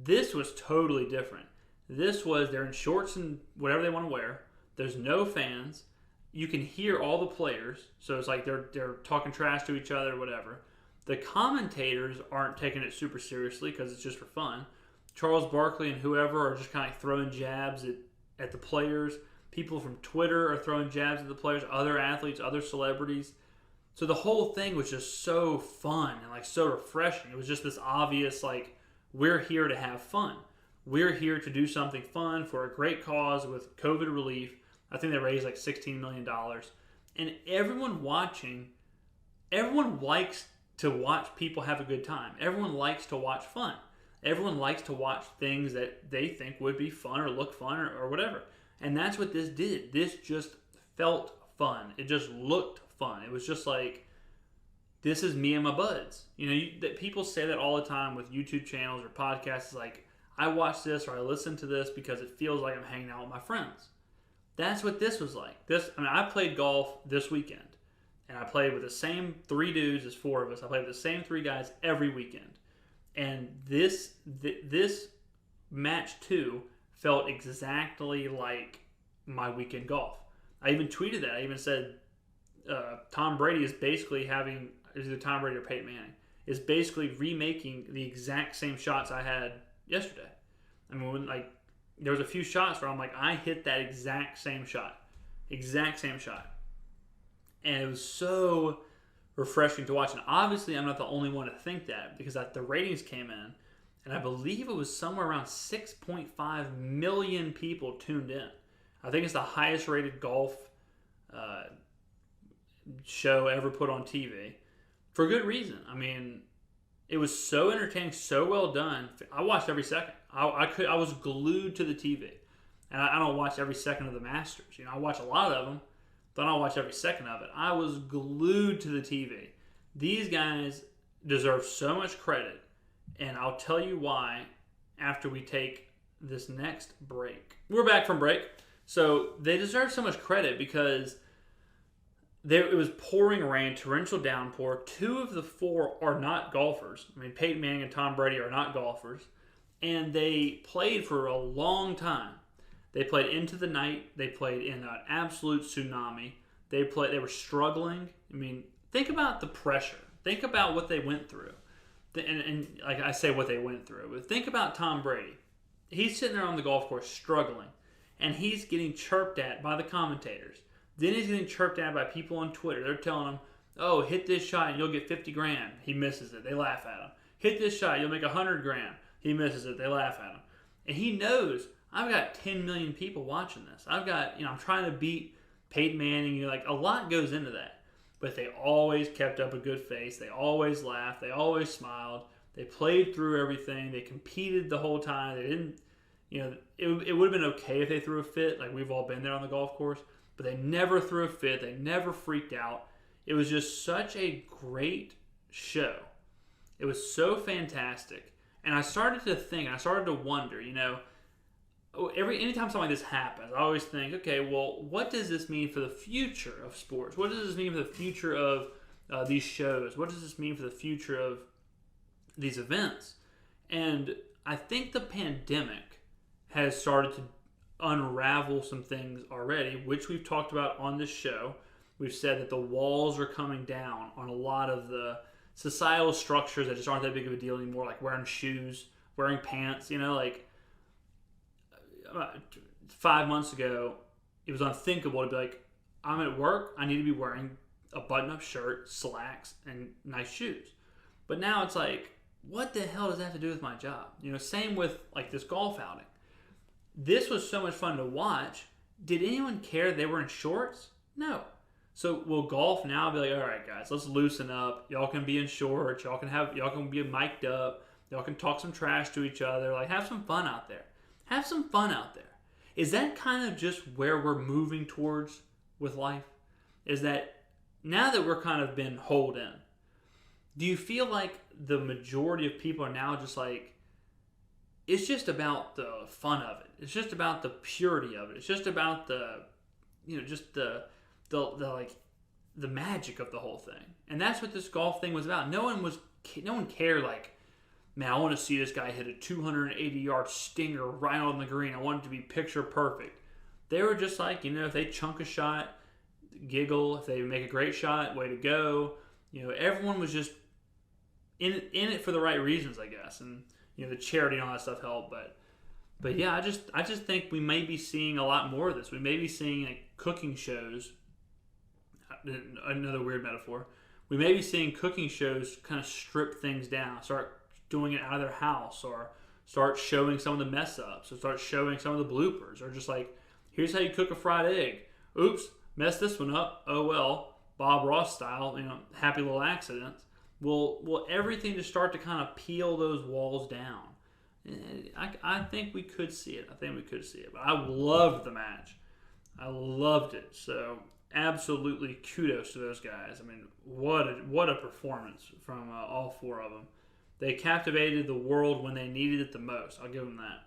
This was totally different. This was, they're in shorts and whatever they want to wear, there's no fans, you can hear all the players, so it's like they're talking trash to each other, whatever. The commentators aren't taking it super seriously because it's just for fun. Charles Barkley and whoever are just kind of throwing jabs at the players. People from Twitter are throwing jabs at the players, other athletes, other celebrities. So the whole thing was just so fun and so refreshing. It was just this obvious, we're here to have fun. We're here to do something fun for a great cause with COVID relief. I think they raised $16 million. And everyone watching, everyone likes to watch people have a good time. Everyone likes to watch fun. Everyone likes to watch things that they think would be fun or look fun or whatever. And that's what this did. This just felt fun. It just looked fun. It was just this is me and my buds. That people say that all the time with YouTube channels or podcasts. It's I watch this or I listen to this because it feels like I'm hanging out with my friends. That's what this was like. I played golf this weekend. And I played with the same 3 dudes, there's 4 of us. I played with the same 3 guys every weekend. And this match 2 felt exactly like my weekend golf. I even tweeted that. I even said Tom Brady is basically either Tom Brady or Peyton Manning, is basically remaking the exact same shots I had yesterday. I mean, there was a few shots where I'm I hit that exact same shot. Exact same shot. And it was so refreshing to watch. And obviously, I'm not the only one to think that, because the ratings came in, and I believe it was somewhere around 6.5 million people tuned in. I think it's the highest rated golf show ever put on TV, for good reason. I mean, it was so entertaining, so well done. I watched every second. I was glued to the TV. And I don't watch every second of the Masters. I watch a lot of them, but I don't watch every second of it. I was glued to the TV. These guys deserve so much credit, and I'll tell you why after we take this next break. We're back from break. So they deserve so much credit because it was pouring rain, torrential downpour. 2 of the 4 are not golfers. I mean, Peyton Manning and Tom Brady are not golfers. And they played for a long time. They played into the night. They played in an absolute tsunami. They were struggling. I mean, think about the pressure. Think about what they went through. And like I say, what they went through. But think about Tom Brady. He's sitting there on the golf course struggling. And he's getting chirped at by the commentators. Then he's getting chirped at by people on Twitter. They're telling him, oh, hit this shot and you'll get 50 grand. He misses it. They laugh at him. Hit this shot, you'll make 100 grand. He misses it. They laugh at him. And he knows, I've got 10 million people watching this. I've got, I'm trying to beat Peyton Manning. A lot goes into that. But they always kept up a good face. They always laughed. They always smiled. They played through everything. They competed the whole time. They didn't, it would have been okay if they threw a fit. We've all been there on the golf course. But they never threw a fit. They never freaked out. It was just such a great show. It was so fantastic. And I started to think, I started to wonder, anytime something like this happens, I always think, okay, well, what does this mean for the future of sports? What does this mean for the future of these shows? What does this mean for the future of these events? And I think the pandemic has started to unravel some things already, which we've talked about on this show. We've said that the walls are coming down on a lot of the societal structures that just aren't that big of a deal anymore, like wearing shoes, wearing pants, 5 months ago, it was unthinkable to be like, I'm at work, I need to be wearing a button-up shirt, slacks, and nice shoes. But now it's like, what the hell does that have to do with my job? Same with like this golf outing. This was so much fun to watch. Did anyone care they were in shorts? No. So will golf now be like, all right, guys, let's loosen up. Y'all can be in shorts. Y'all can be mic'd up. Y'all can talk some trash to each other. Like, have some fun out there. Have some fun out there. Is that kind of just where we're moving towards with life? Is that now that we're kind of been holed in, do you feel like the majority of people are now just like, it's just about the fun of it. It's just about the purity of it. It's just about the magic of the whole thing. And that's what this golf thing was about. No one cared like, man, I want to see this guy hit a 280-yard stinger right on the green. I want it to be picture perfect. They were just like, if they chunk a shot, giggle. If they make a great shot, way to go. Everyone was just in it for the right reasons, I guess. And the charity and all that stuff helped. But yeah, I just think we may be seeing a lot more of this. We may be seeing like cooking shows. Another weird metaphor. We may be seeing cooking shows kind of strip things down, start doing it out of their house, or start showing some of the mess ups, or start showing some of the bloopers, or just like, here's how you cook a fried egg. Oops, messed this one up. Oh well, Bob Ross style, happy little accidents. Will everything just start to kind of peel those walls down? I think we could see it. But I loved the match. I loved it. So absolutely kudos to those guys. I mean, what a performance from all four of them. They captivated the world when they needed it the most. I'll give them that.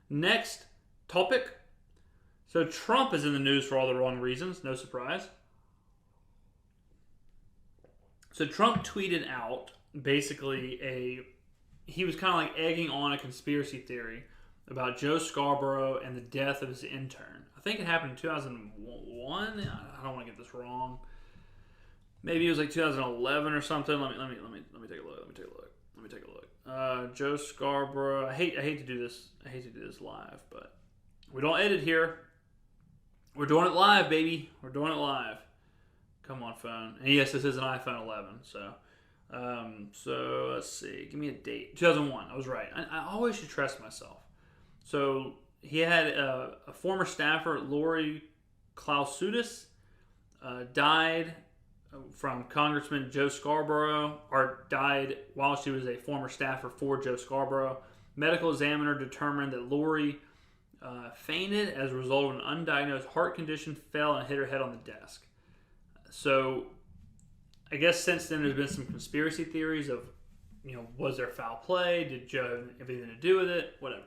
Next topic. So Trump is in the news for all the wrong reasons. No surprise. So Trump tweeted out basically he was kind of like egging on a conspiracy theory about Joe Scarborough and the death of his intern. I think it happened in 2001. I don't want to get this wrong. Maybe it was like 2011 or something. Let me take a look. Joe Scarborough. I hate to do this. I hate to do this live, but we don't edit here. We're doing it live, baby. We're doing it live. Come on, phone. And yes, this is an iPhone 11. So let's see. Give me a date. 2001. I was right. I always should trust myself. So he had a former staffer, Lori Klausudis, died from Congressman Joe Scarborough, or died while she was a former staffer for Joe Scarborough. Medical examiner determined that Lori fainted as a result of an undiagnosed heart condition, fell and hit her head on the desk. So I guess since then there's been some conspiracy theories of, was there foul play? Did Joe have anything to do with it? Whatever.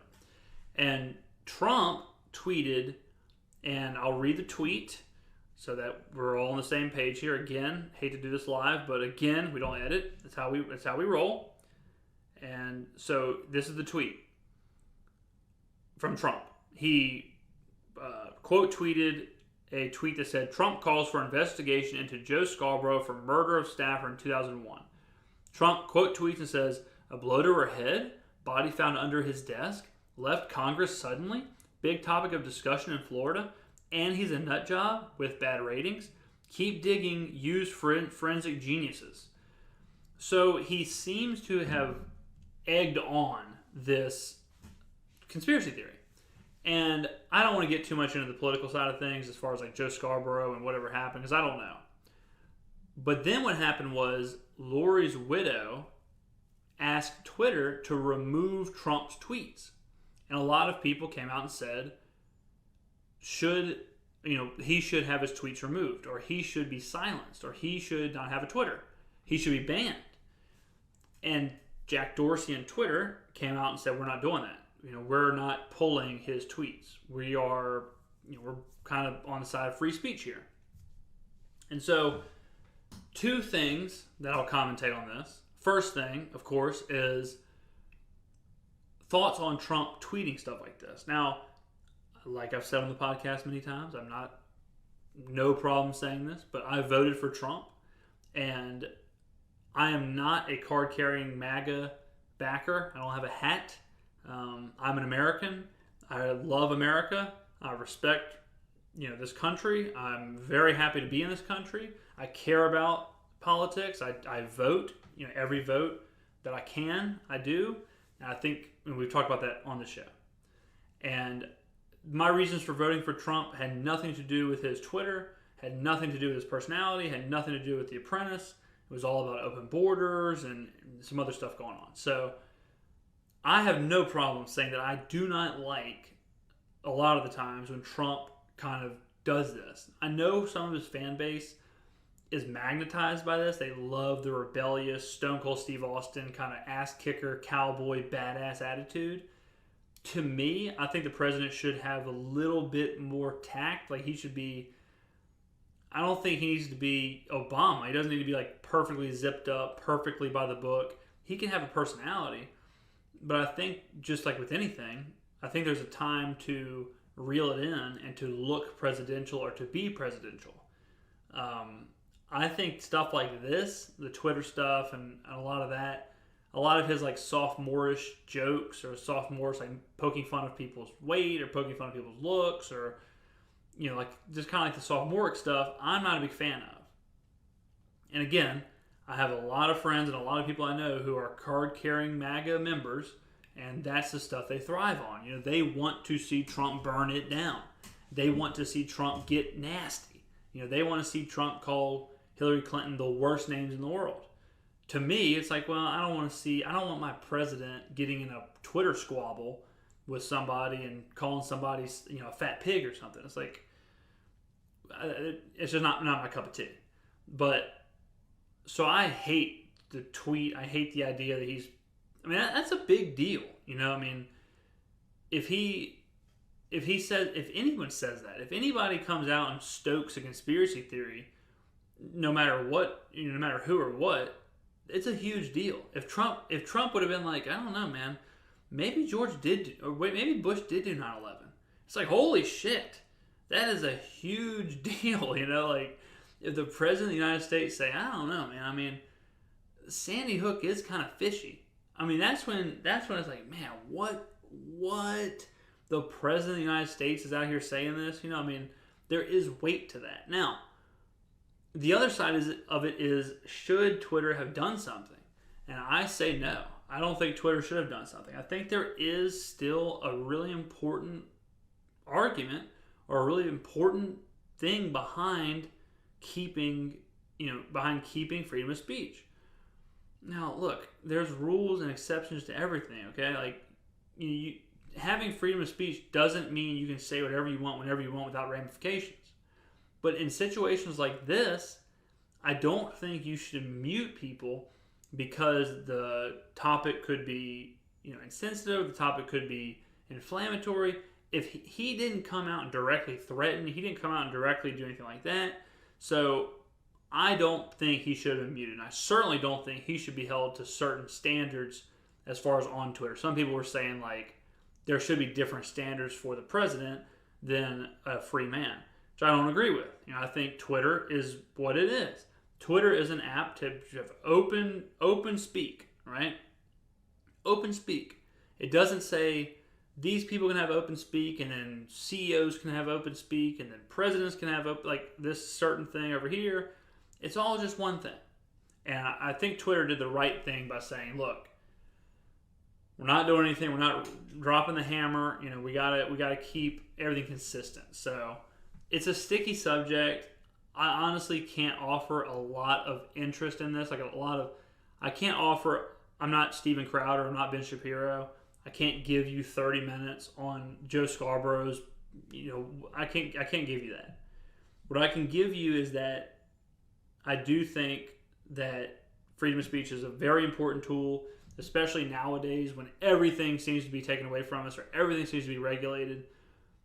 And Trump tweeted, and I'll read the tweet so that we're all on the same page here. Again, hate to do this live, but again, we don't edit. That's how we roll. And so this is the tweet from Trump. He quote tweeted a tweet that said, Trump calls for investigation into Joe Scarborough for murder of staffer in 2001. Trump quote tweets and says, a blow to her head, body found under his desk, left Congress suddenly, big topic of discussion in Florida, and he's a nut job with bad ratings. Keep digging, use forensic geniuses. So he seems to have egged on this conspiracy theory. And I don't want to get too much into the political side of things as far as like Joe Scarborough and whatever happened, because I don't know. But then what happened was Lori's widow asked Twitter to remove Trump's tweets. And a lot of people came out and said, he should have his tweets removed, or he should be silenced, or he should not have a Twitter. He should be banned. And Jack Dorsey and Twitter came out and said, we're not doing that. We're not pulling his tweets. We are, we're kind of on the side of free speech here. And so, two things that I'll commentate on this. First thing, of course, is thoughts on Trump tweeting stuff like this. Now, like I've said on the podcast many times, no problem saying this, but I voted for Trump, and I am not a card-carrying MAGA backer. I don't have a hat. I'm an American. I love America. I respect, this country. I'm very happy to be in this country. I care about politics. I vote. Every vote that I can, I do. And I think we've talked about that on the show. And my reasons for voting for Trump had nothing to do with his Twitter, had nothing to do with his personality, had nothing to do with The Apprentice. It was all about open borders and some other stuff going on. So I have no problem saying that I do not like a lot of the times when Trump kind of does this. I know some of his fan base is magnetized by this. They love the rebellious Stone Cold Steve Austin kind of ass kicker, cowboy, badass attitude. To me, I think the president should have a little bit more tact. Like I don't think he needs to be Obama. He doesn't need to be like perfectly zipped up, perfectly by the book. He can have a personality. But I think just like with anything, I think there's a time to reel it in and to look presidential or to be presidential. I think stuff like this, the Twitter stuff and a lot of that, a lot of his like sophomorish jokes or sophomorish like poking fun of people's weight or poking fun of people's looks or like just kind of like the sophomoric stuff, I'm not a big fan of. And again, I have a lot of friends and a lot of people I know who are card-carrying MAGA members, and that's the stuff they thrive on. They want to see Trump burn it down. They want to see Trump get nasty. They want to see Trump call Hillary Clinton the worst names in the world. To me, it's like, well, I don't want my president getting in a Twitter squabble with somebody and calling somebody, a fat pig or something. It's like, it's just not my cup of tea. But, so I hate the tweet. I hate the idea that that's a big deal. If anyone says that, if anybody comes out and stokes a conspiracy theory, no matter what, no matter who or what, it's a huge deal. If Trump would have been like, I don't know, man, maybe maybe Bush did do 9/11. It's like, holy shit, that is a huge deal. Like if the president of the United States say, I don't know, man. Sandy Hook is kind of fishy. That's when it's like, man, what the president of the United States is out here saying this. There is weight to that. Now, the other side of it is, should Twitter have done something? And I say no. I don't think Twitter should have done something. I think there is still a really important argument or a really important thing behind keeping freedom of speech. Now, look, there's rules and exceptions to everything, okay? Like, having freedom of speech doesn't mean you can say whatever you want whenever you want without ramifications. But in situations like this, I don't think you should mute people because the topic could be, insensitive, the topic could be inflammatory. If he didn't come out and directly threaten, he didn't come out and directly do anything like that. So I don't think he should have been muted. And I certainly don't think he should be held to certain standards as far as on Twitter. Some people were saying like there should be different standards for the president than a free man, which I don't agree with. I think Twitter is what it is. Twitter is an app to have open speak, right? Open speak. It doesn't say these people can have open speak and then CEOs can have open speak and then presidents can have this certain thing over here. It's all just one thing. And I think Twitter did the right thing by saying, look, we're not doing anything. We're not dropping the hammer. We gotta keep everything consistent. So it's a sticky subject. I honestly can't offer a lot of interest in this. I'm not Steven Crowder. I'm not Ben Shapiro. I can't give you 30 minutes on Joe Scarborough's. I can't give you that. What I can give you is that I do think that freedom of speech is a very important tool, especially nowadays when everything seems to be taken away from us or everything seems to be regulated.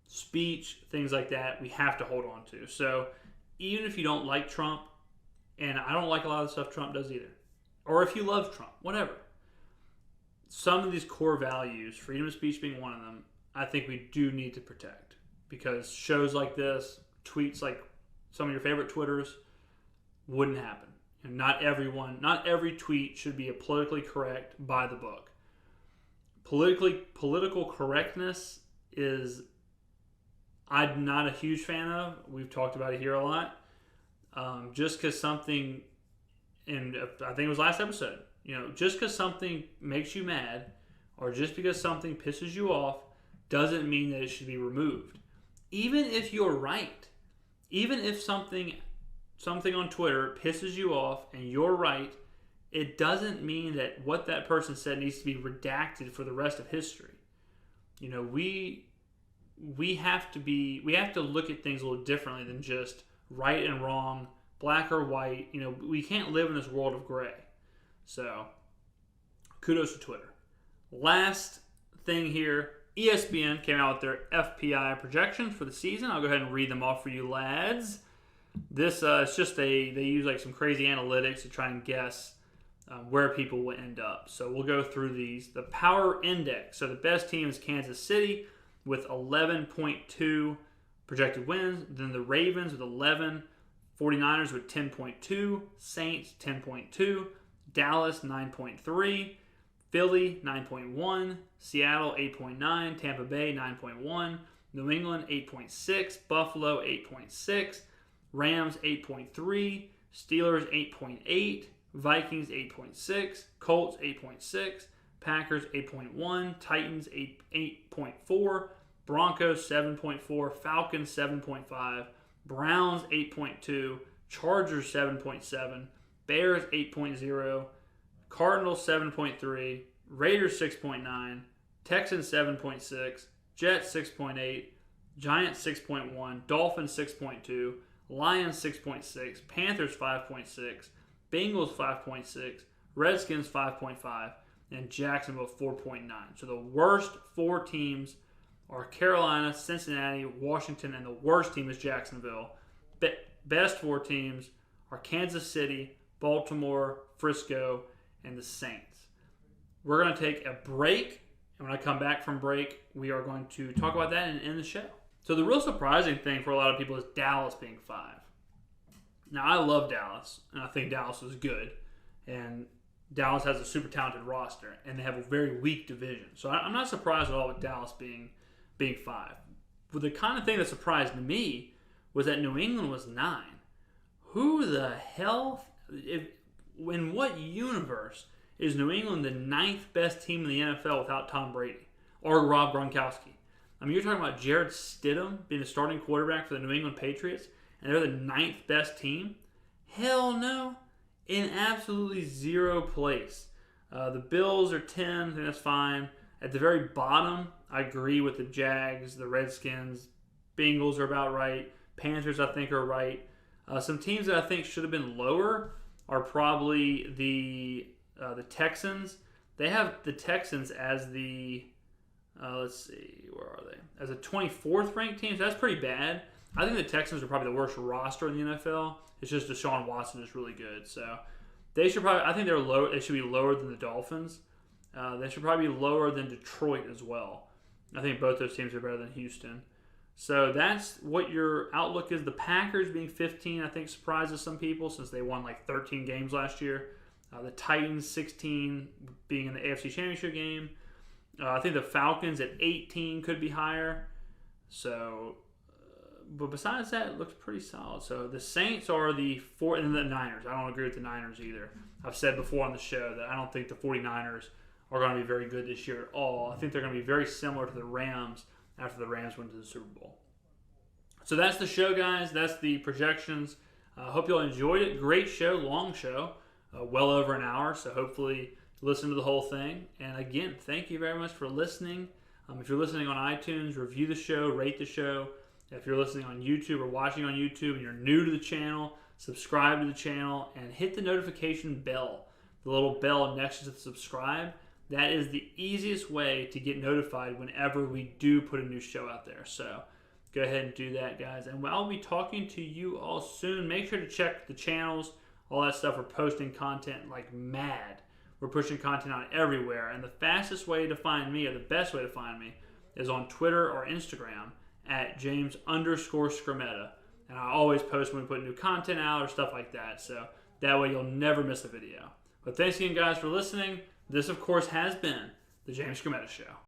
Speech, things like that, we have to hold on to. So even if you don't like Trump, and I don't like a lot of the stuff Trump does either, or if you love Trump, whatever, some of these core values, freedom of speech being one of them, I think we do need to protect. Because shows like this, tweets like some of your favorite Twitters, wouldn't happen. And not every tweet should be a politically correct by the book. Political correctness is I'm not a huge fan of. We've talked about it here a lot. Just because something, and I think it was last episode, just because something makes you mad or just because something pisses you off doesn't mean that it should be removed. Even if you're right, even if something on Twitter pisses you off and you're right, it doesn't mean that what that person said needs to be redacted for the rest of history. We have to look at things a little differently than just right and wrong, black or white. We can't live in this world of gray. So, kudos to Twitter. Last thing here, ESPN came out with their FPI projections for the season. I'll go ahead and read them off for you lads. This it's just they use like some crazy analytics to try and guess where people will end up. So we'll go through these. The power index. So the best team is Kansas City with 11.2 projected wins. Then the Ravens with 11. 49ers with 10.2. Saints 10.2. Dallas 9.3. Philly 9.1. Seattle 8.9. Tampa Bay 9.1. New England 8.6. Buffalo 8.6. Rams 8.3. Steelers 8.8. Vikings 8.6. Colts 8.6. Packers 8.1. Titans 8.4. Broncos 7.4. Falcons 7.5. Browns 8.2. Chargers 7.7. Bears 8.0. Cardinals 7.3. Raiders 6.9. Texans 7.6. Jets 6.8. Giants 6.1. Dolphins 6.2. Lions 6.6. Panthers 5.6. Bengals 5.6. Redskins 5.5. And Jacksonville 4.9. So the worst four teams are Carolina, Cincinnati, Washington, and the worst team is Jacksonville. Best four teams are Kansas City, Baltimore, Frisco, and the Saints. We're going to take a break, and when I come back from break, we are going to talk about that and end the show. So the real surprising thing for a lot of people is Dallas being 5. Now, I love Dallas, and I think Dallas is good, and Dallas has a super talented roster, and they have a very weak division. So I'm not surprised at all with Dallas being 5. But the kind of thing that surprised me was that New England was 9. Who the hell, in what universe is New England the 9th best team in the NFL without Tom Brady or Rob Gronkowski? I mean, you're talking about Jarrett Stidham being the starting quarterback for the New England Patriots, and they're the 9th best team? Hell no. In absolutely zero place. The Bills are 10, I think that's fine. At the very bottom, I agree with the Jags, the Redskins. Bengals are about right. Panthers, I think, are right. Some teams that I think should have been lower are probably the Texans. They have the Texans as the, let's see, where are they? As a 24th ranked team, so that's pretty bad. I think the Texans are probably the worst roster in the NFL. It's just Deshaun Watson is really good. So they should probably, I think they're low. They should be lower than the Dolphins. They should probably be lower than Detroit as well. I think both those teams are better than Houston. So that's what your outlook is. The Packers being 15, I think, surprises some people since they won like 13 games last year. The Titans 16 being in the AFC Championship game. I think the Falcons at 18 could be higher. So, but besides that, it looks pretty solid. So the Saints are the 4th, and the Niners. I don't agree with the Niners either. I've said before on the show that I don't think the 49ers are going to be very good this year at all. I think they're going to be very similar to the Rams after the Rams went to the Super Bowl. So that's the show, guys. That's the projections. I hope you all enjoyed it. Great show, long show, well over an hour. So hopefully you listen to the whole thing. And again, thank you very much for listening. If you're listening on iTunes, review the show, rate the show. If you're listening on YouTube or watching on YouTube and you're new to the channel, subscribe to the channel and hit the notification bell, the little bell next to the subscribe. That is the easiest way to get notified whenever we do put a new show out there. So go ahead and do that, guys. And I'll be talking to you all soon. Make sure to check the channels, all that stuff. We're posting content like mad. We're pushing content out everywhere. And the fastest way to find me, or the best way to find me, is on Twitter or Instagram at James_Skrmetta. And I always post when we put new content out or stuff like that. So that way you'll never miss a video. But thanks again, guys, for listening. This, of course, has been The James Skrmetta Show.